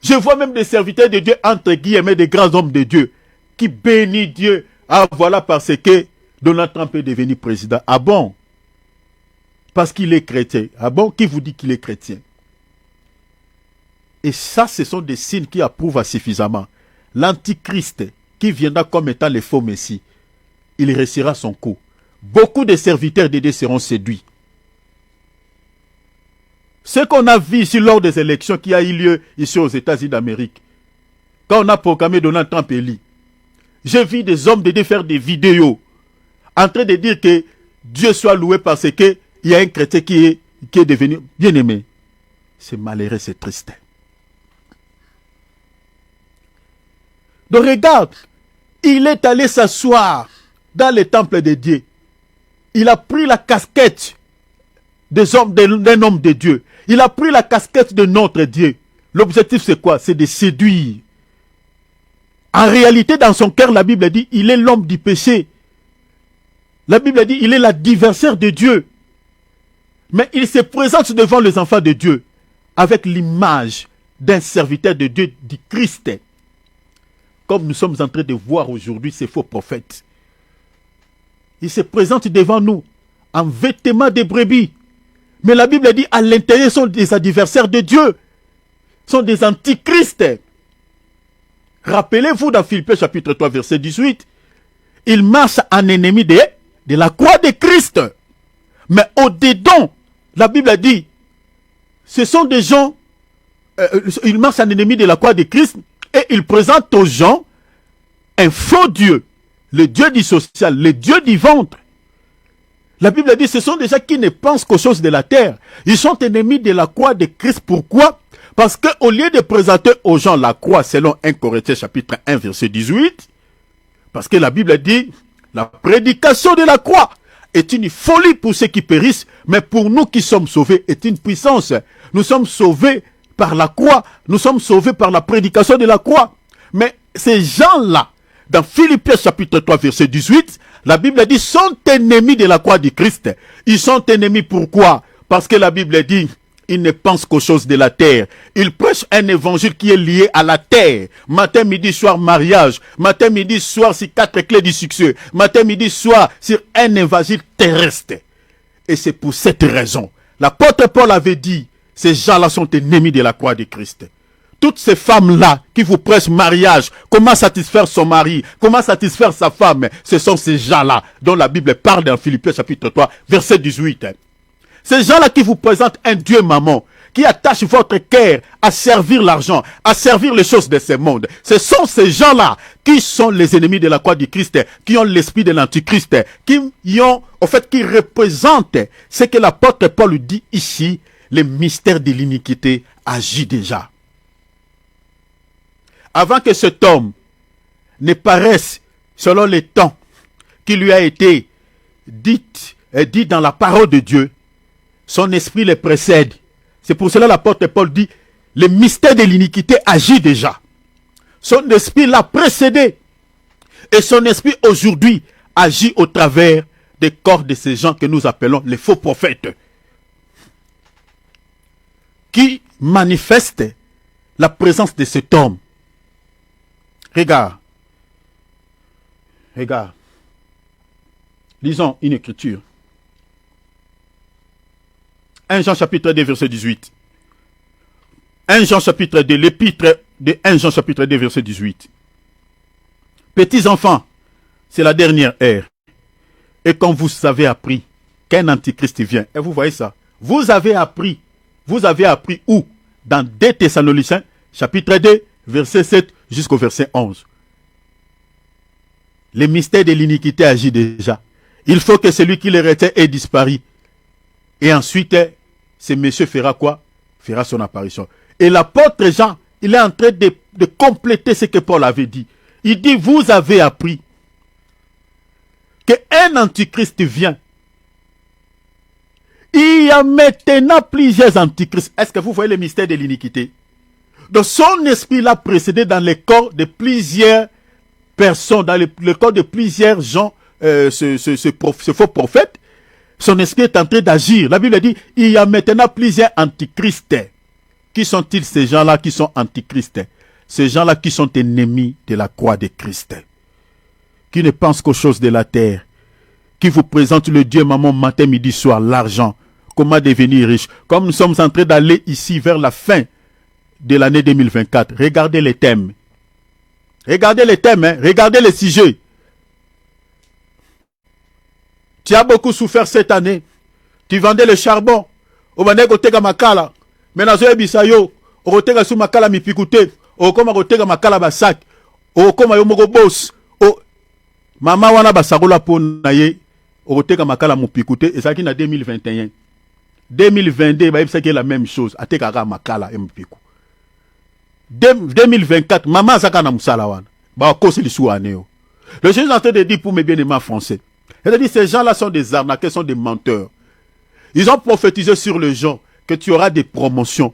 Je vois même des serviteurs de Dieu, entre guillemets, des grands hommes de Dieu, qui bénissent Dieu. Ah, voilà parce que Donald Trump est devenu président. Ah bon? Parce qu'il est chrétien. Ah bon? Qui vous dit qu'il est chrétien? Et ça, ce sont des signes qui approuvent suffisamment. L'antichrist, qui viendra comme étant le faux messie, il réussira son coup. Beaucoup de serviteurs de Dieu seront séduits. Ce qu'on a vu ici lors des élections qui a eu lieu ici aux États-Unis d'Amérique, quand on a proclamé Donald Trump élu, j'ai vu des hommes de Dieu faire des vidéos en train de dire que Dieu soit loué parce qu'il y a un chrétien qui est devenu bien-aimé. C'est malheureux, c'est triste. Donc regarde, il est allé s'asseoir dans le temple de Dieu. Il a pris la casquette d'un homme de Dieu. Il a pris la casquette de notre Dieu. L'objectif c'est quoi? C'est de séduire. En réalité, dans son cœur, la Bible dit, il est l'homme du péché. La Bible dit, il est l'adversaire de Dieu. Mais il se présente devant les enfants de Dieu avec l'image d'un serviteur de Dieu, du Christ. Comme nous sommes en train de voir aujourd'hui ces faux prophètes. Il se présente devant nous en vêtements de brebis. Mais la Bible dit, à l'intérieur sont des adversaires de Dieu. Sont des antichrists. Rappelez-vous dans Philippiens chapitre 3 verset 18. Ils marchent en ennemi de la croix de Christ. Mais au-dedans, la Bible dit, ce sont des gens, ils marchent en ennemi de la croix de Christ et ils présentent aux gens un faux Dieu. Le Dieu du social, le Dieu du ventre. La Bible dit, ce sont des gens qui ne pensent qu'aux choses de la terre. Ils sont ennemis de la croix de Christ. Pourquoi? Parce qu'au lieu de présenter aux gens la croix, selon 1 Corinthiens chapitre 1 verset 18, parce que la Bible dit, la prédication de la croix est une folie pour ceux qui périssent, mais pour nous qui sommes sauvés est une puissance. Nous sommes sauvés par la croix, nous sommes sauvés par la prédication de la croix. Mais ces gens-là, dans Philippiens chapitre 3 verset 18, la Bible dit sont ennemis de la croix du Christ. Ils sont ennemis pourquoi? Parce que la Bible dit ils ne pensent qu'aux choses de la terre. Ils prêchent un évangile qui est lié à la terre. Matin, midi, soir, mariage. Matin, midi, soir, sur 4 clés du succès. Matin, midi, soir, sur un évangile terrestre. Et c'est pour cette raison. L'apôtre Paul avait dit, ces gens-là sont ennemis de la croix de Christ. Toutes ces femmes-là qui vous prêchent mariage, comment satisfaire son mari, comment satisfaire sa femme, ce sont ces gens-là dont la Bible parle dans Philippiens chapitre 3, verset 18. Ces gens-là qui vous présentent un Dieu maman, qui attache votre cœur à servir l'argent, à servir les choses de ce monde. Ce sont ces gens-là qui sont les ennemis de la croix du Christ, qui ont l'esprit de l'antichrist, qui représentent ce que l'apôtre Paul dit ici, le mystère de l'iniquité agit déjà. Avant que cet homme ne paraisse selon les temps qui lui a été dit dans la parole de Dieu, son esprit le précède. C'est pour cela l'apôtre Paul dit, le mystère de l'iniquité agit déjà. Son esprit l'a précédé. Et son esprit aujourd'hui agit au travers des corps de ces gens que nous appelons les faux prophètes. Qui manifestent la présence de cet homme. Regarde. Lisons une écriture. 1 Jean chapitre 2 verset 18. 1 Jean chapitre 2, l'épître de 1 Jean chapitre 2 verset 18. Petits enfants, c'est la dernière ère. Et quand vous avez appris qu'un antichrist vient, et vous voyez ça, vous avez appris où? Dans 2 Thessaloniciens chapitre 2 verset 7 jusqu'au verset 11. Le mystère de l'iniquité agit déjà. Il faut que celui qui le retient ait disparu. Et ensuite, ce monsieur fera quoi? Fera son apparition. Et l'apôtre Jean, il est en train de compléter ce que Paul avait dit. Il dit, vous avez appris qu'un antichrist vient. Il y a maintenant plusieurs antichrists. Est-ce que vous voyez le mystère de l'iniquité? Donc son esprit l'a précédé dans le corps de plusieurs personnes, dans le corps de plusieurs gens, ce faux prophète. Son esprit est en train d'agir. La Bible dit, il y a maintenant plusieurs antichrists. Qui sont-ils ces gens-là qui sont antichrists? Ces gens-là qui sont ennemis de la croix de Christ. Qui ne pensent qu'aux choses de la terre. Qui vous présentent le Dieu maman matin, midi, soir, l'argent. Comment devenir riche. Comme nous sommes en train d'aller ici vers la fin de l'année 2024. Regardez les thèmes. Regardez les thèmes, regardez les sujets. Tu as beaucoup souffert cette année. Tu vendais le charbon. Au mané gotega makala. Maintenant zo ebisayo. O gotega su makala mipikute. O koma gotega makala basak. O koma yo moko boss. O mama wana basakola pona ye. O gotega makala mupikute. Ezaki na 2021. 2022 ba ebisaki la même chose. Ateka ka makala mpiku. 2024 mama saka na musala wana. Ba kosi lisu aneo. Le Jésus est en train de dire pour mes bien-aimés français. C'est-à-dire ces gens-là sont des arnaqueurs, sont des menteurs. Ils ont prophétisé sur les gens que tu auras des promotions.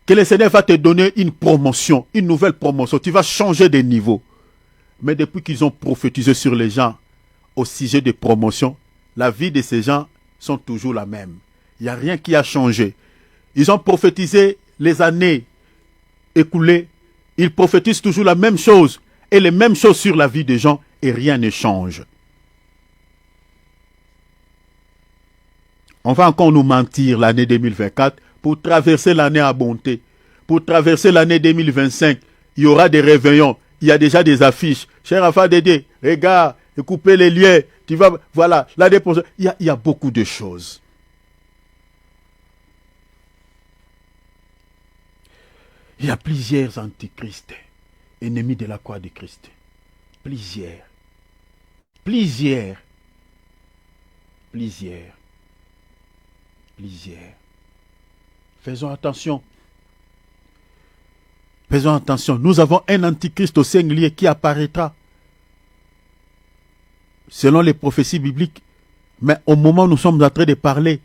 Que le Seigneur va te donner une promotion, une nouvelle promotion. Tu vas changer de niveau. Mais depuis qu'ils ont prophétisé sur les gens au sujet des promotions, la vie de ces gens sont toujours la même. Il n'y a rien qui a changé. Ils ont prophétisé les années écoulées. Ils prophétisent toujours la même chose. Et les mêmes choses sur la vie des gens. Et rien ne change. On va encore nous mentir l'année 2024 pour traverser l'année à bonté. Pour traverser l'année 2025, il y aura des réveillons. Il y a déjà des affiches. Cher Alpha Dédé, regarde, coupez les liens. Tu vas, voilà, la dépense. Il y a beaucoup de choses. Il y a plusieurs antichrists, ennemis de la croix de Christ. Plusieurs. Faisons attention. Faisons attention. Nous avons un antichrist au singulier qui apparaîtra. selon les prophéties bibliques, mais au moment où nous sommes en train de parler,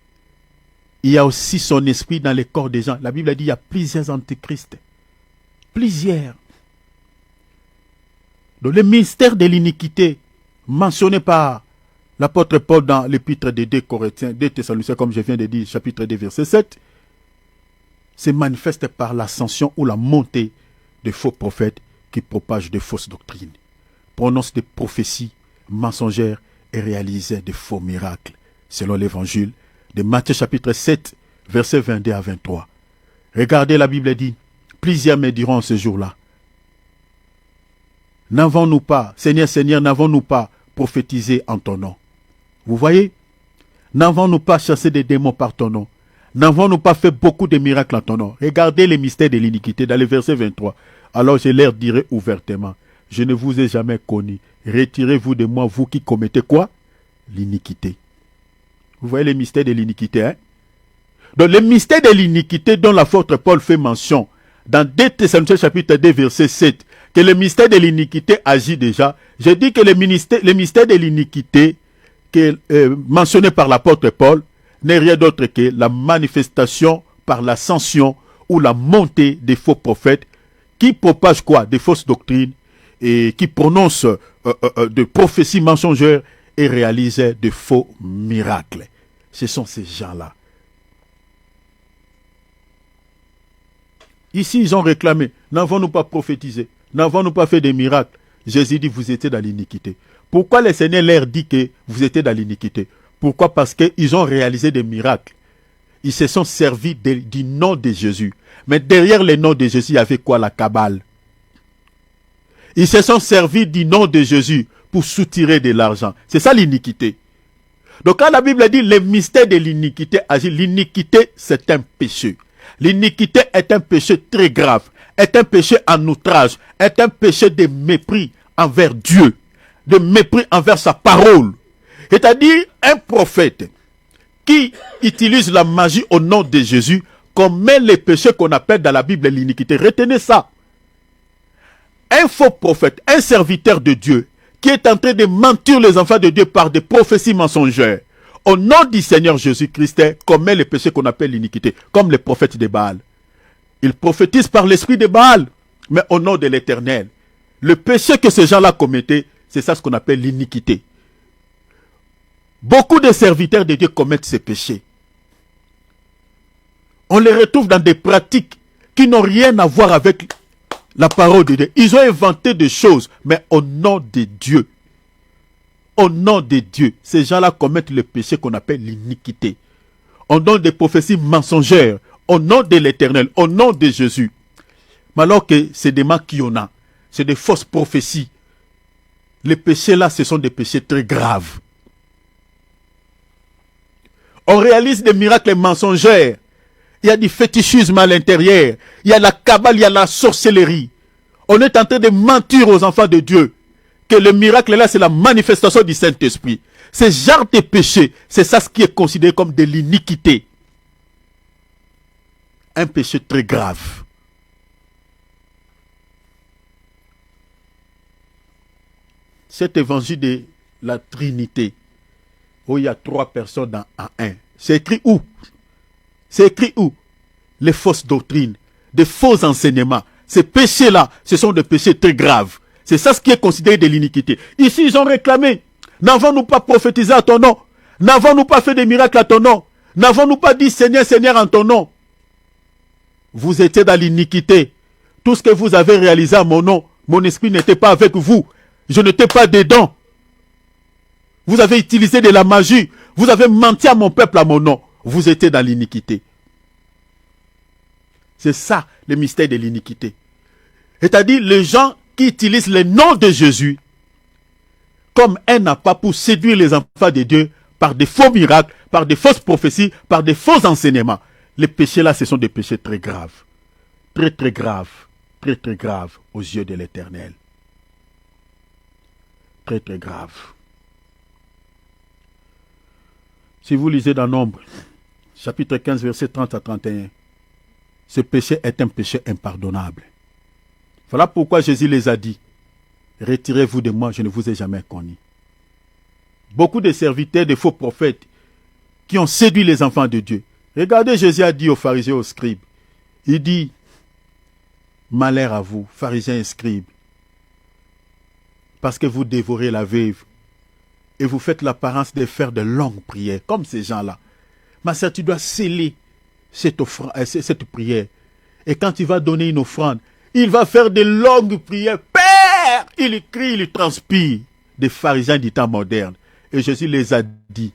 il y a aussi son esprit dans les corps des gens. La Bible a dit qu'il y a plusieurs antichrists. Plusieurs. Donc le mystère de l'iniquité, mentionné par l'apôtre Paul dans l'épître des 2 Corinthiens, 2 Thessaloniciens, comme je viens de dire, chapitre 2, verset 7, se manifeste par l'ascension ou la montée de faux prophètes qui propagent de fausses doctrines, prononcent des prophéties mensongères et réalisent de faux miracles, selon l'évangile de Matthieu chapitre 7, versets 22 à 23. Regardez, la Bible dit, plusieurs me diront ce jour-là, n'avons-nous pas, Seigneur, Seigneur, n'avons-nous pas prophétisé en ton nom? Vous voyez, n'avons-nous pas chassé des démons par ton nom? N'avons-nous pas fait beaucoup de miracles en ton nom? Regardez les mystères de l'iniquité dans le verset 23. Alors je leur dirai ouvertement, je ne vous ai jamais connu. Retirez-vous de moi, vous qui commettez quoi? L'iniquité. Vous voyez les mystères de l'iniquité, hein? Donc le mystère de l'iniquité dont l'apôtre Paul fait mention dans 2 Thessaloniciens chapitre 2 verset 7, que le mystère de l'iniquité agit déjà. Je dis que le mystère de l'iniquité mentionné par l'apôtre Paul n'est rien d'autre que la manifestation par l'ascension ou la montée des faux prophètes qui propagent quoi? Des fausses doctrines et qui prononcent de prophéties mensongères et réalisent de faux miracles. Ce sont ces gens-là. Ici, ils ont réclamé, n'avons-nous pas prophétisé? N'avons-nous pas fait des miracles? Jésus dit, vous étiez dans l'iniquité. Pourquoi le Seigneur leur dit que vous étiez dans l'iniquité? Pourquoi? Parce qu'ils ont réalisé des miracles. Ils se sont servis du nom de Jésus. Mais derrière le nom de Jésus, il y avait quoi? La cabale. Ils se sont servis du nom de Jésus pour soutirer de l'argent. C'est ça l'iniquité. Donc quand la Bible dit le mystère de l'iniquité agit, l'iniquité c'est un péché. L'iniquité est un péché très grave, est un péché en outrage, est un péché de mépris envers Dieu, de mépris envers sa parole. C'est-à-dire un prophète qui utilise la magie au nom de Jésus commet les péchés qu'on appelle dans la Bible l'iniquité. Retenez ça. Un faux prophète, un serviteur de Dieu qui est en train de mentir les enfants de Dieu par des prophéties mensongères, au nom du Seigneur Jésus-Christ, commet les péchés qu'on appelle l'iniquité, comme les prophètes de Baal. Ils prophétisent par l'esprit de Baal, mais au nom de l'Éternel. Le péché que ces gens-là commettaient, c'est ça ce qu'on appelle l'iniquité. Beaucoup de serviteurs de Dieu commettent ces péchés. On les retrouve dans des pratiques qui n'ont rien à voir avec la parole de Dieu. Ils ont inventé des choses, mais au nom de Dieu. Au nom de Dieu, ces gens-là commettent le péché qu'on appelle l'iniquité. Au nom des prophéties mensongères, au nom de l'Éternel, au nom de Jésus. Mais alors que c'est des maquiona, c'est des fausses prophéties. Les péchés-là, ce sont des péchés très graves. On réalise des miracles mensongers. Il y a du fétichisme à l'intérieur. Il y a la cabale, il y a la sorcellerie. On est en train de mentir aux enfants de Dieu que le miracle là, c'est la manifestation du Saint-Esprit. Ce genre de péché, c'est ça ce qui est considéré comme de l'iniquité. Un péché très grave. Cet évangile de la Trinité, où il y a 3 personnes dans un, c'est écrit où? C'est écrit où? Les fausses doctrines, des faux enseignements. Ces péchés-là, ce sont des péchés très graves. C'est ça ce qui est considéré de l'iniquité. Ici, ils ont réclamé. N'avons-nous pas prophétisé à ton nom? N'avons-nous pas fait des miracles à ton nom? N'avons-nous pas dit Seigneur, Seigneur en ton nom? Vous étiez dans l'iniquité. Tout ce que vous avez réalisé à mon nom, mon esprit n'était pas avec vous. Je n'étais pas dedans. Vous avez utilisé de la magie. Vous avez menti à mon peuple à mon nom. Vous étiez dans l'iniquité. C'est ça le mystère de l'iniquité. C'est-à-dire les gens qui utilisent le nom de Jésus comme un appât pour séduire les enfants de Dieu par des faux miracles, par des fausses prophéties, par des faux enseignements. Les péchés là, ce sont des péchés très graves. Très très graves. Très très graves aux yeux de l'Éternel. Très très graves. Si vous lisez dans Nombre, chapitre 15, verset 30 à 31, ce péché est un péché impardonnable. Voilà pourquoi Jésus les a dit, retirez-vous de moi, je ne vous ai jamais connu. beaucoup de serviteurs, de faux prophètes, qui ont séduit les enfants de Dieu. Regardez, Jésus a dit aux pharisiens, aux scribes, il dit, malheur à vous, pharisiens et scribes, parce que vous dévorez la veuve et vous faites l'apparence de faire de longues prières, comme ces gens-là. Ma sœur, tu dois sceller cette prière. Et quand tu vas donner une offrande, il va faire de longues prières. Père! Il crie, il transpire. Des pharisiens du temps moderne. Et Jésus les a dit,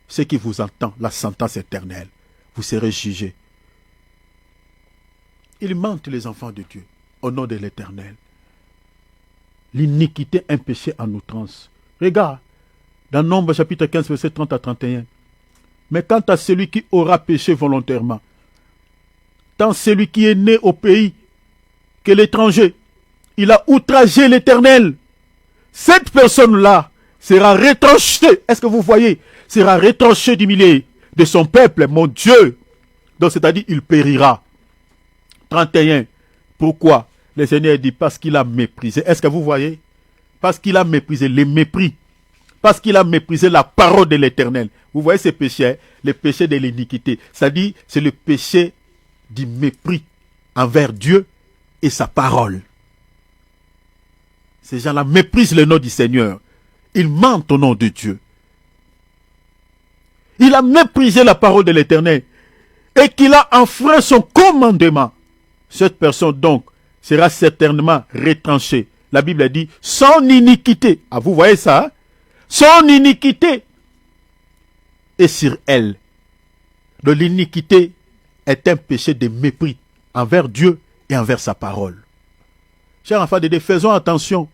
ceux qui vous entendent, la sentence éternelle, vous serez jugés. Ils mentent, les enfants de Dieu, au nom de l'Éternel. L'iniquité, un péché en outrance. Regarde, dans Nombre chapitre 15, verset 30 à 31. Mais quant à celui qui aura péché volontairement, tant celui qui est né au pays que l'étranger, il a outragé l'Éternel. Cette personne-là sera retranchée. Est-ce que vous voyez? Sera retranchée du milieu de son peuple, mon Dieu. Donc, c'est-à-dire, il périra. 31. Pourquoi? Le Seigneur dit parce qu'il a méprisé. Est-ce que vous voyez? Parce qu'il a méprisé les mépris. Parce qu'il a méprisé la parole de l'Éternel. Vous voyez ces péchés, les péchés de l'iniquité. C'est-à-dire, c'est le péché du mépris envers Dieu et sa parole. Ces gens-là méprisent le nom du Seigneur. Ils mentent au nom de Dieu. Il a méprisé la parole de l'Éternel et qu'il a enfreint son commandement. Cette personne donc sera certainement retranchée. La Bible a dit son iniquité. Ah, vous voyez ça? Hein? Son iniquité est sur elle. Donc l'iniquité est un péché de mépris envers Dieu et envers sa parole. Chers enfants de Dieu, faisons attention.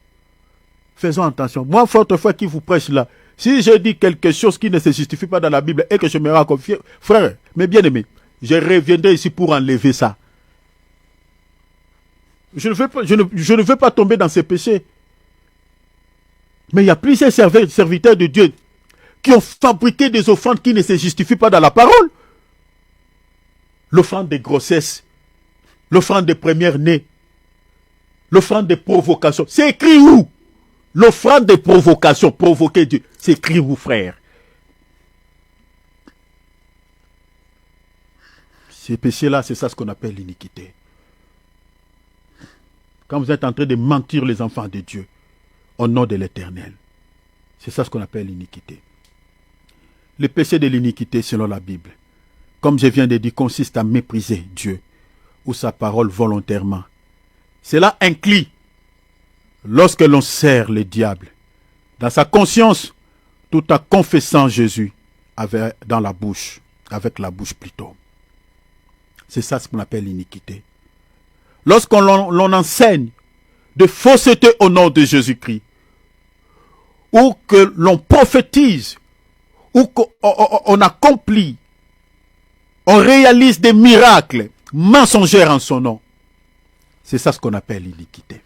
Faisons attention. Moi, forte foi qui vous prêche là, si je dis quelque chose qui ne se justifie pas dans la Bible et que je me rends compte, frère, mes bien-aimés, je reviendrai ici pour enlever ça. Je ne veux pas tomber dans ces péchés. Mais il y a plusieurs serviteurs de Dieu qui ont fabriqué des offrandes qui ne se justifient pas dans la parole. L'offrande de grossesse, l'offrande de première-née, l'offrande de provocation. C'est écrit où? L'offrande de provocation, provoquer Dieu. C'est écrit où, frère? Ces péchés-là, c'est ça ce qu'on appelle l'iniquité. Quand vous êtes en train de mentir les enfants de Dieu, au nom de l'Éternel, c'est ça ce qu'on appelle l'iniquité. Le péché de l'iniquité, selon la Bible, comme je viens de dire, consiste à mépriser Dieu ou sa parole volontairement. Cela inclut lorsque l'on sert le diable dans sa conscience, tout en confessant Jésus dans la bouche, avec la bouche plutôt. C'est ça ce qu'on appelle l'iniquité. Lorsqu'on enseigne de fausseté au nom de Jésus-Christ, ou que l'on prophétise, ou qu'on accomplit, on réalise des miracles mensongers en son nom, c'est ça ce qu'on appelle l'iniquité.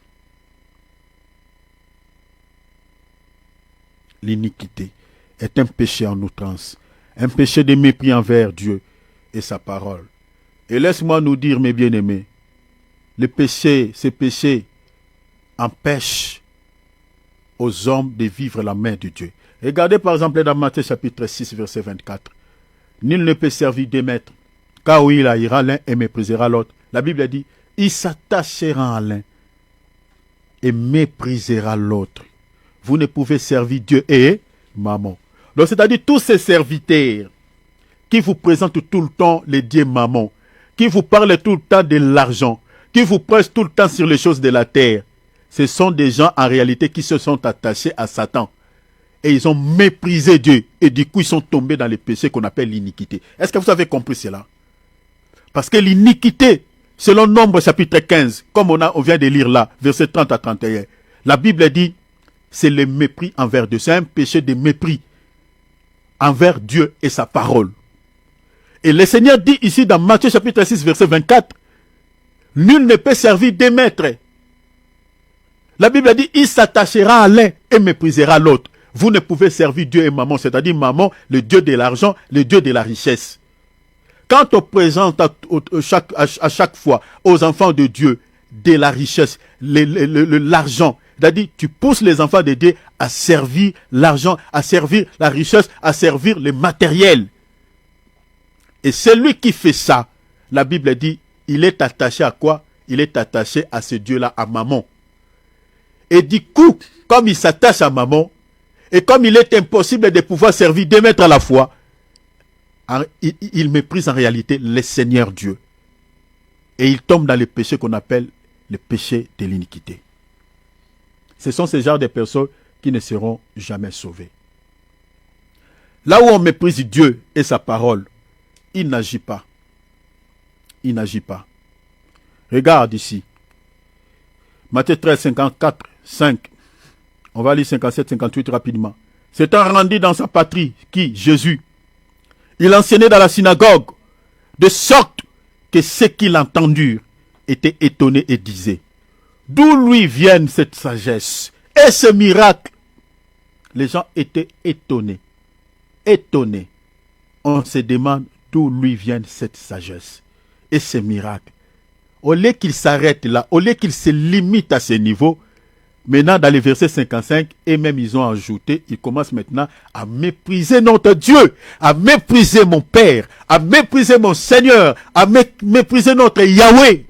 L'iniquité est un péché en outrance, un péché de mépris envers Dieu et sa parole. Et laisse-moi nous dire, mes bien-aimés, ces péchés empêchent aux hommes de vivre la main de Dieu. Regardez par exemple dans Matthieu chapitre 6, verset 24. Nul ne peut servir deux maîtres, car où il haïra l'un et méprisera l'autre. La Bible dit, il s'attachera à l'un et méprisera l'autre. Vous ne pouvez servir Dieu et maman. Donc c'est-à-dire tous ces serviteurs qui vous présentent tout le temps les dieux maman, qui vous parlent tout le temps de l'argent, qui vous pressent tout le temps sur les choses de la terre, ce sont des gens en réalité qui se sont attachés à Satan. Et ils ont méprisé Dieu. Et du coup, ils sont tombés dans les péchés qu'on appelle l'iniquité. Est-ce que vous avez compris cela? Parce que l'iniquité, selon Nombre chapitre 15, comme on vient de lire là, verset 30 à 31, la Bible dit, c'est le mépris envers Dieu. C'est un péché de mépris envers Dieu et sa parole. Et le Seigneur dit ici dans Matthieu chapitre 6, verset 24, nul ne peut servir deux maîtres. La Bible dit, il s'attachera à l'un et méprisera l'autre. Vous ne pouvez servir Dieu et maman, c'est-à-dire maman, le Dieu de l'argent, le Dieu de la richesse. Quand on présente à chaque fois aux enfants de Dieu de la richesse, l'argent, C'est-à-dire, tu pousses les enfants de Dieu à servir l'argent, à servir la richesse, à servir le matériel. Et celui qui fait ça, la Bible dit, il est attaché à quoi? Il est attaché à ce Dieu-là, à Mammon. Et du coup, comme il s'attache à Mammon, et comme il est impossible de pouvoir servir deux maîtres à la fois, il méprise en réalité le Seigneur Dieu. Et il tombe dans le péché qu'on appelle le péché de l'iniquité. Ce sont ces genres de personnes qui ne seront jamais sauvées. Là où on méprise Dieu et sa parole, il n'agit pas. Il n'agit pas. Regarde ici. Matthieu 13, 54, 5. On va lire 57, 58 rapidement. S'étant rendu dans sa patrie, qui? Jésus. Il enseignait dans la synagogue, de sorte que ceux qui l'entendirent étaient étonnés et disaient, d'où lui viennent cette sagesse et ce miracle? Les gens étaient étonnés. Étonnés. On se demande d'où lui viennent cette sagesse et ce miracle. Au lieu qu'il s'arrête là, au lieu qu'il se limite à ce niveau, maintenant dans les versets 55, et même ils ont ajouté, ils commencent maintenant à mépriser notre Dieu, à mépriser mon Père, à mépriser mon Seigneur, à mépriser notre Yahweh.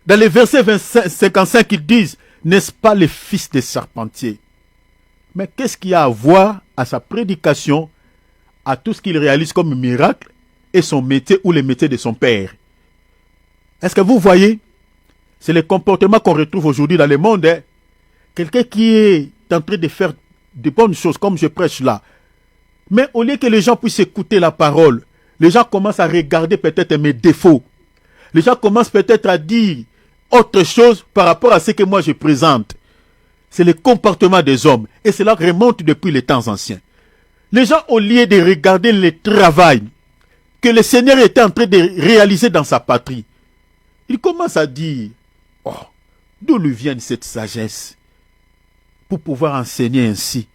Dans les versets 55, ils disent, n'est-ce pas le fils des charpentiers? Mais qu'est-ce qu'il y a à voir à sa prédication, à tout ce qu'il réalise comme miracle, et son métier ou le métier de son père? Est-ce que vous voyez? C'est le comportement qu'on retrouve aujourd'hui dans le monde. Hein? Quelqu'un qui est en train de faire de bonnes choses, comme je prêche là. Mais au lieu que les gens puissent écouter la parole, les gens commencent à regarder peut-être mes défauts. Les gens commencent peut-être à dire autre chose par rapport à ce que moi je présente. C'est le comportement des hommes. Et cela remonte depuis les temps anciens. Les gens, au lieu de regarder le travail que le Seigneur était en train de réaliser dans sa patrie, ils commencent à dire, oh, d'où lui vient cette sagesse pour pouvoir enseigner ainsi,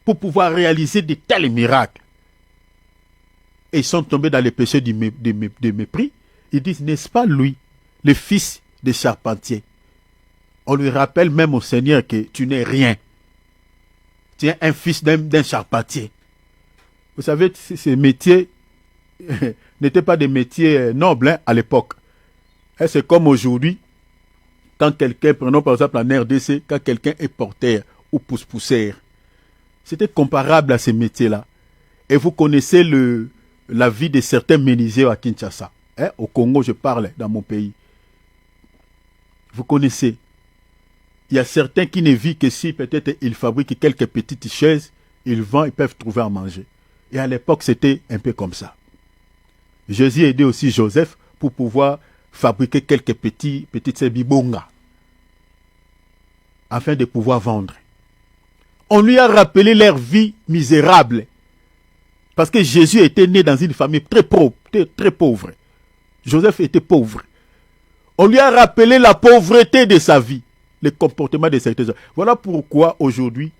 pour pouvoir réaliser de tels miracles. Et ils sont tombés dans le péché du mépris. Ils disent, n'est-ce pas lui, le fils des charpentiers? On lui rappelle même au Seigneur que tu n'es rien. Tu es un fils d'un charpentier. Vous savez, ces métiers n'étaient pas des métiers nobles hein, à l'époque. Et c'est comme aujourd'hui, quand quelqu'un, prenons par exemple en RDC, quand quelqu'un est porteur ou pousse-pousseur. C'était comparable à ces métiers-là. Et vous connaissez la vie de certains menuisiers à Kinshasa. Hein, au Congo, je parle, dans mon pays. Vous connaissez. Il y a certains qui ne vivent que si peut-être ils fabriquent quelques petites chaises, ils vendent, ils peuvent trouver à manger. Et à l'époque, c'était un peu comme ça. Jésus a aidé aussi Joseph pour pouvoir fabriquer quelques petites bibongas afin de pouvoir vendre. On lui a rappelé leur vie misérable parce que Jésus était né dans une famille très pauvre. Joseph était pauvre. On lui a rappelé la pauvreté de sa vie, le comportement de certains hommes. Voilà pourquoi aujourd'hui,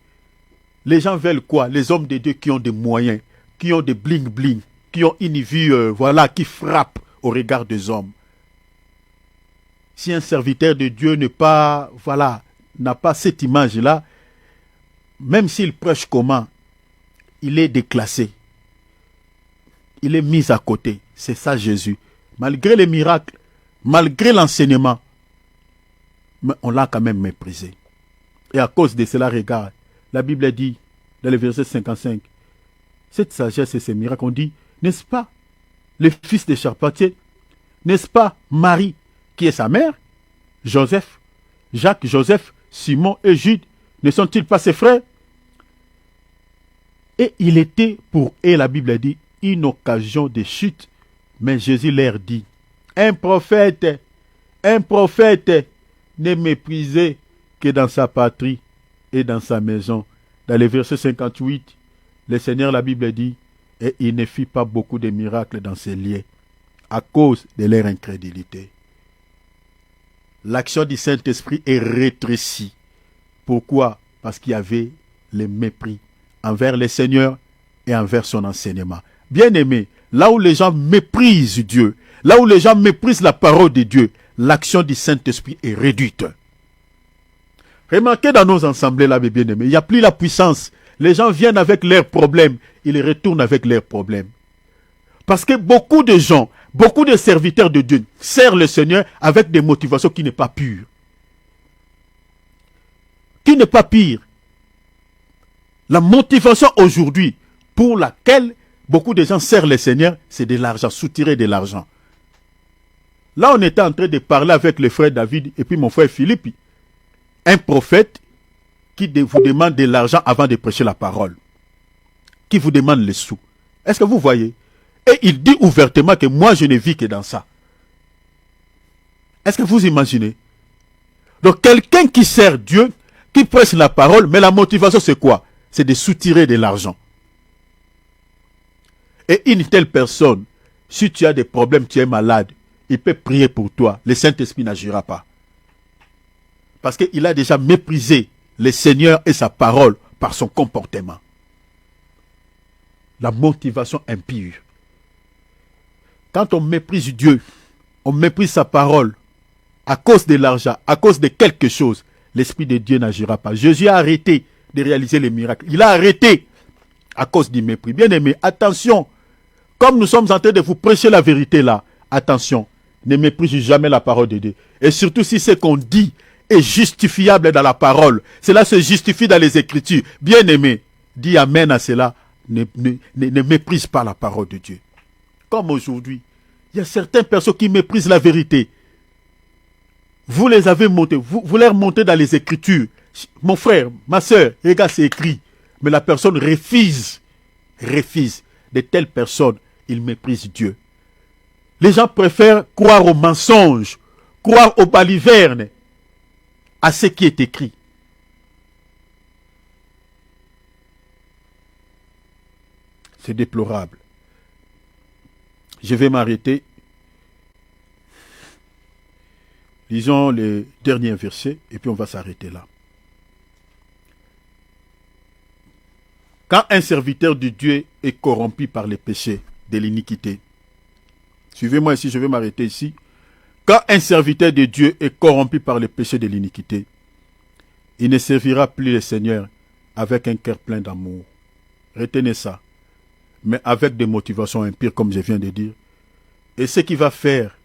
les gens veulent quoi? Les hommes de Dieu qui ont des moyens, qui ont des bling-bling, qui ont une vie qui frappe au regard des hommes. Si un serviteur de Dieu n'a pas cette image-là, même s'il prêche comment, il est déclassé. Il est mis à côté. C'est ça Jésus. Malgré les miracles, malgré l'enseignement, mais on l'a quand même méprisé. Et à cause de cela, regarde, la Bible dit, dans le verset 55, cette sagesse et ces miracles, on dit, n'est-ce pas le fils des charpentiers? N'est-ce pas Marie, qui est sa mère? Joseph, Jacques, Joseph, Simon et Jude, ne sont-ils pas ses frères? Et il était pour eux, la Bible dit, une occasion de chute. Mais Jésus leur dit, un prophète n'est méprisé que dans sa patrie et dans sa maison. Dans le verset 58, le Seigneur, la Bible dit, et il ne fit pas beaucoup de miracles dans ces lieux à cause de leur incrédulité. L'action du Saint-Esprit est rétrécie. Pourquoi? Parce qu'il y avait le mépris envers le Seigneur et envers son enseignement. Bien-aimé, là où les gens méprisent Dieu, là où les gens méprisent la parole de Dieu, l'action du Saint-Esprit est réduite. Remarquez dans nos assemblées là, mes bien-aimés, il n'y a plus la puissance. Les gens viennent avec leurs problèmes, ils retournent avec leurs problèmes. Parce que beaucoup de gens, beaucoup de serviteurs de Dieu servent le Seigneur avec des motivations qui n'est pas pures. Qui n'est pas pire. La motivation aujourd'hui pour laquelle beaucoup de gens servent le Seigneur, c'est de l'argent, soutirer de l'argent. Là, on était en train de parler avec le frère David et puis mon frère Philippe, un prophète qui vous demande de l'argent avant de prêcher la parole, qui vous demande les sous. Est-ce que vous voyez? Et il dit ouvertement que moi, je ne vis que dans ça. Est-ce que vous imaginez? Donc, quelqu'un qui sert Dieu, qui prêche la parole, mais la motivation, c'est quoi? C'est de soutirer de l'argent. Et une telle personne, si tu as des problèmes, tu es malade, il peut prier pour toi. Le Saint-Esprit n'agira pas. Parce qu'il a déjà méprisé le Seigneur et sa parole par son comportement. La motivation impure. Quand on méprise Dieu, on méprise sa parole, à cause de l'argent, à cause de quelque chose, l'Esprit de Dieu n'agira pas. Jésus a arrêté de réaliser les miracles. Il a arrêté à cause du mépris. Bien aimé, attention. Comme nous sommes en train de vous prêcher la vérité là, attention, ne méprisez jamais la parole de Dieu. Et surtout si ce qu'on dit est justifiable dans la parole, cela se justifie dans les Écritures. Bien aimé, dis amen à cela, ne méprise pas la parole de Dieu. Comme aujourd'hui, il y a certaines personnes qui méprisent la vérité. Vous les avez montés, vous les remontez dans les Écritures. Mon frère, ma soeur, regarde, c'est écrit. Mais la personne refuse. De telles personnes, ils méprisent Dieu. Les gens préfèrent croire aux mensonges, croire aux balivernes, à ce qui est écrit. C'est déplorable. Je vais m'arrêter. Lisons les derniers versets et puis on va s'arrêter là. Quand un serviteur de Dieu est corrompu par les péchés de l'iniquité, suivez-moi ici, je vais m'arrêter ici. Quand un serviteur de Dieu est corrompu par les péchés de l'iniquité, il ne servira plus le Seigneur avec un cœur plein d'amour. Retenez ça. Mais avec des motivations impures, comme je viens de dire. Et ce qui va faire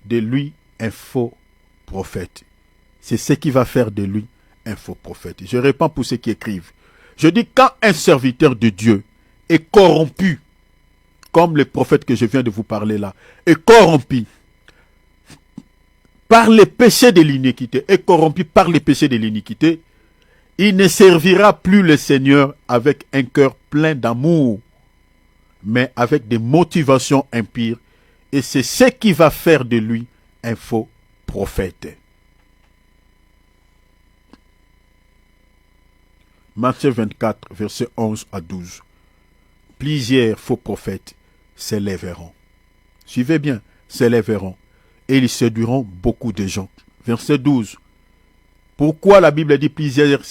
de lui un faux prophète. C'est ce qui va faire de lui un faux prophète. Je réponds pour ceux qui écrivent. Je dis, quand un serviteur de Dieu est corrompu, comme le prophète que je viens de vous parler là, est corrompu par les péchés de l'iniquité, est corrompu par les péchés de l'iniquité, il ne servira plus le Seigneur avec un cœur plein d'amour, mais avec des motivations impures, et c'est ce qui va faire de lui un faux prophète. Matthieu 24, versets 11 à 12. Plusieurs faux prophètes s'élèveront. Suivez bien, s'élèveront. Et ils séduiront beaucoup de gens. Verset 12. Pourquoi la Bible dit plusieurs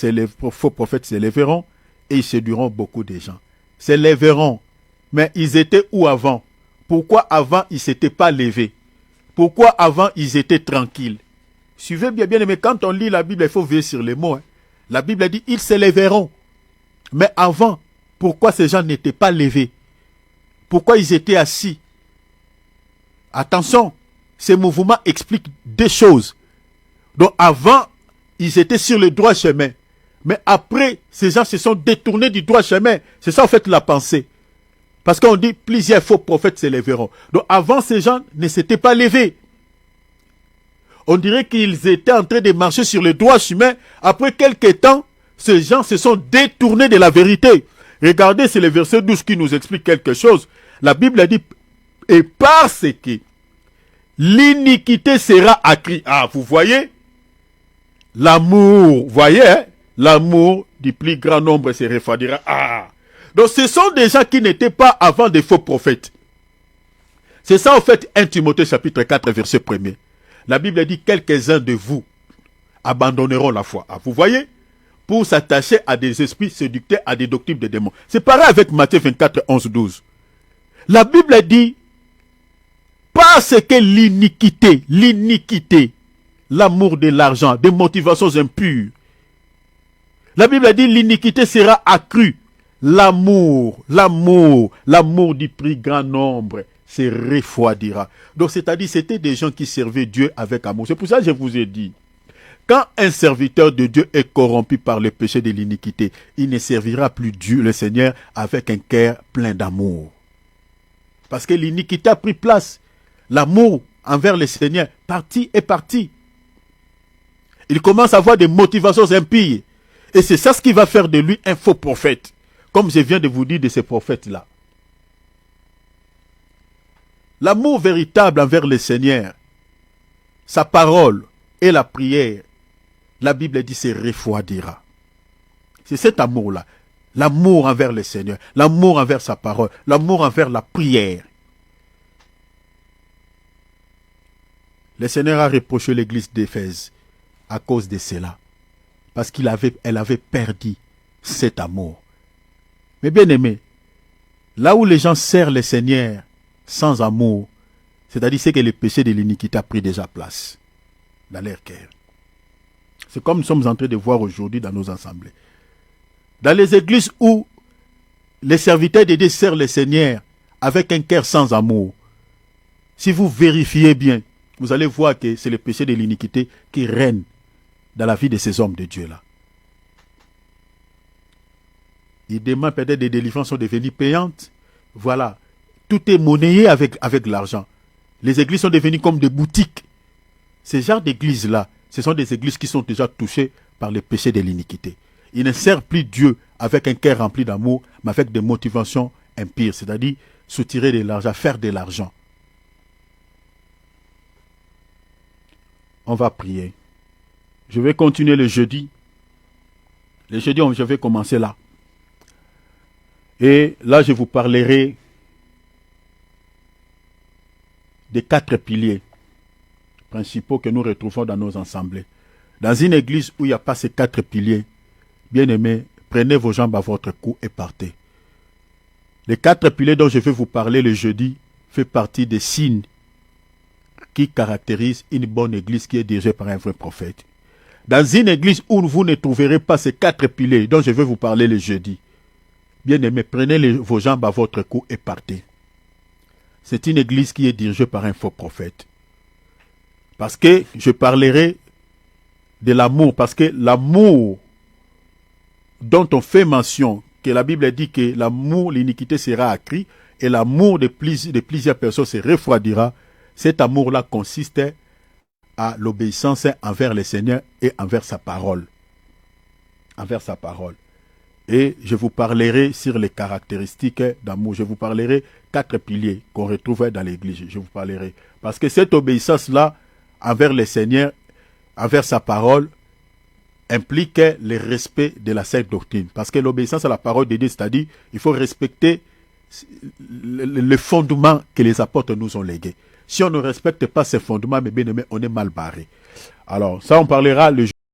faux prophètes s'élèveront et ils séduiront beaucoup de gens? S'élèveront. Mais ils étaient où avant? Pourquoi avant ils ne s'étaient pas levés? Pourquoi avant ils étaient tranquilles? Suivez bien, bien aimé, quand on lit la Bible, il faut veiller sur les mots. La Bible dit, ils s'élèveront. Mais avant, pourquoi ces gens n'étaient pas levés? Pourquoi ils étaient assis? Attention, ces mouvements expliquent deux choses. Donc avant, ils étaient sur le droit chemin. Mais après, ces gens se sont détournés du droit chemin. C'est ça en fait la pensée. Parce qu'on dit, plusieurs faux prophètes s'élèveront. Donc avant, ces gens ne s'étaient pas levés. On dirait qu'ils étaient en train de marcher sur le droit chemin. Après quelques temps, ces gens se sont détournés de la vérité. Regardez, c'est le verset 12 qui nous explique quelque chose. La Bible a dit, et parce que l'iniquité sera accrue. Ah, vous voyez? L'amour, vous voyez, hein? L'amour du plus grand nombre se refroidira. Ah! Donc ce sont des gens qui n'étaient pas avant des faux prophètes. C'est ça en fait 1 Timothée chapitre 4 verset 1er. La Bible dit, quelques-uns de vous abandonneront la foi. Ah, vous voyez? Pour s'attacher à des esprits séducteurs, à des doctrines de démons. C'est pareil avec Matthieu 24, 11, 12. La Bible dit, parce que l'iniquité, l'amour de l'argent, des motivations impures, La Bible a dit l'iniquité sera accrue. L'amour du plus grand nombre se refroidira. Donc c'est-à-dire c'était des gens qui servaient Dieu avec amour. C'est pour ça que je vous ai dit, quand un serviteur de Dieu est corrompu par le péché de l'iniquité, il ne servira plus Dieu, le Seigneur, avec un cœur plein d'amour. Parce que l'iniquité a pris place. L'amour envers le Seigneur, parti est parti. Il commence à avoir des motivations impies. Et c'est ça ce qui va faire de lui un faux prophète. Comme je viens de vous dire de ces prophètes-là. L'amour véritable envers le Seigneur, sa parole et la prière, la Bible dit se refroidira. C'est cet amour-là. L'amour envers le Seigneur, l'amour envers sa parole, l'amour envers la prière. Le Seigneur a reproché l'église d'Éphèse à cause de cela. Parce qu'elle avait perdu cet amour. Mais bien aimé, là où les gens servent le Seigneur sans amour, c'est-à-dire c'est que le péché de l'iniquité a pris déjà place dans leur cœur. C'est comme nous sommes en train de voir aujourd'hui dans nos assemblées. Dans les églises où les serviteurs de Dieu servent le Seigneur avec un cœur sans amour, si vous vérifiez bien, vous allez voir que c'est le péché de l'iniquité qui règne dans la vie de ces hommes de Dieu-là. Ils demandent peut-être des délivrances sont devenues payantes. Voilà. Tout est monnayé avec l'argent. Les églises sont devenues comme des boutiques. Ces genres d'églises-là, ce sont des églises qui sont déjà touchées par le péché de l'iniquité. Ils ne servent plus Dieu avec un cœur rempli d'amour, mais avec des motivations impires, c'est-à-dire soutirer de l'argent, faire de l'argent. On va prier. Je vais continuer le jeudi. Le jeudi, je vais commencer là. Et là, je vous parlerai des 4 piliers principaux que nous retrouvons dans nos assemblées. Dans une église où il n'y a pas ces 4 piliers, bien aimés, prenez vos jambes à votre cou et partez. Les 4 piliers dont je vais vous parler le jeudi font partie des signes qui caractérisent une bonne église qui est dirigée par un vrai prophète. Dans une église où vous ne trouverez pas ces 4 piliers dont je vais vous parler le jeudi, bien aimé, prenez vos jambes à votre cou et partez. C'est une église qui est dirigée par un faux prophète. Parce que je parlerai de l'amour, parce que l'amour dont on fait mention, que la Bible dit que l'amour, l'iniquité sera accrue, et l'amour de plusieurs personnes se refroidira, cet amour-là consiste à l'obéissance envers le Seigneur et envers sa parole. Envers sa parole. Et je vous parlerai sur les caractéristiques d'amour. Je vous parlerai 4 piliers qu'on retrouve dans l'église. Je vous parlerai. Parce que cette obéissance-là, envers le Seigneur, envers sa parole, implique le respect de la sainte doctrine. Parce que l'obéissance à la parole de Dieu, c'est-à-dire, il faut respecter le fondement que les apôtres nous ont légué. Si on ne respecte pas ces fondements, mes bien-aimés, on est mal barré. Alors, ça, on parlera le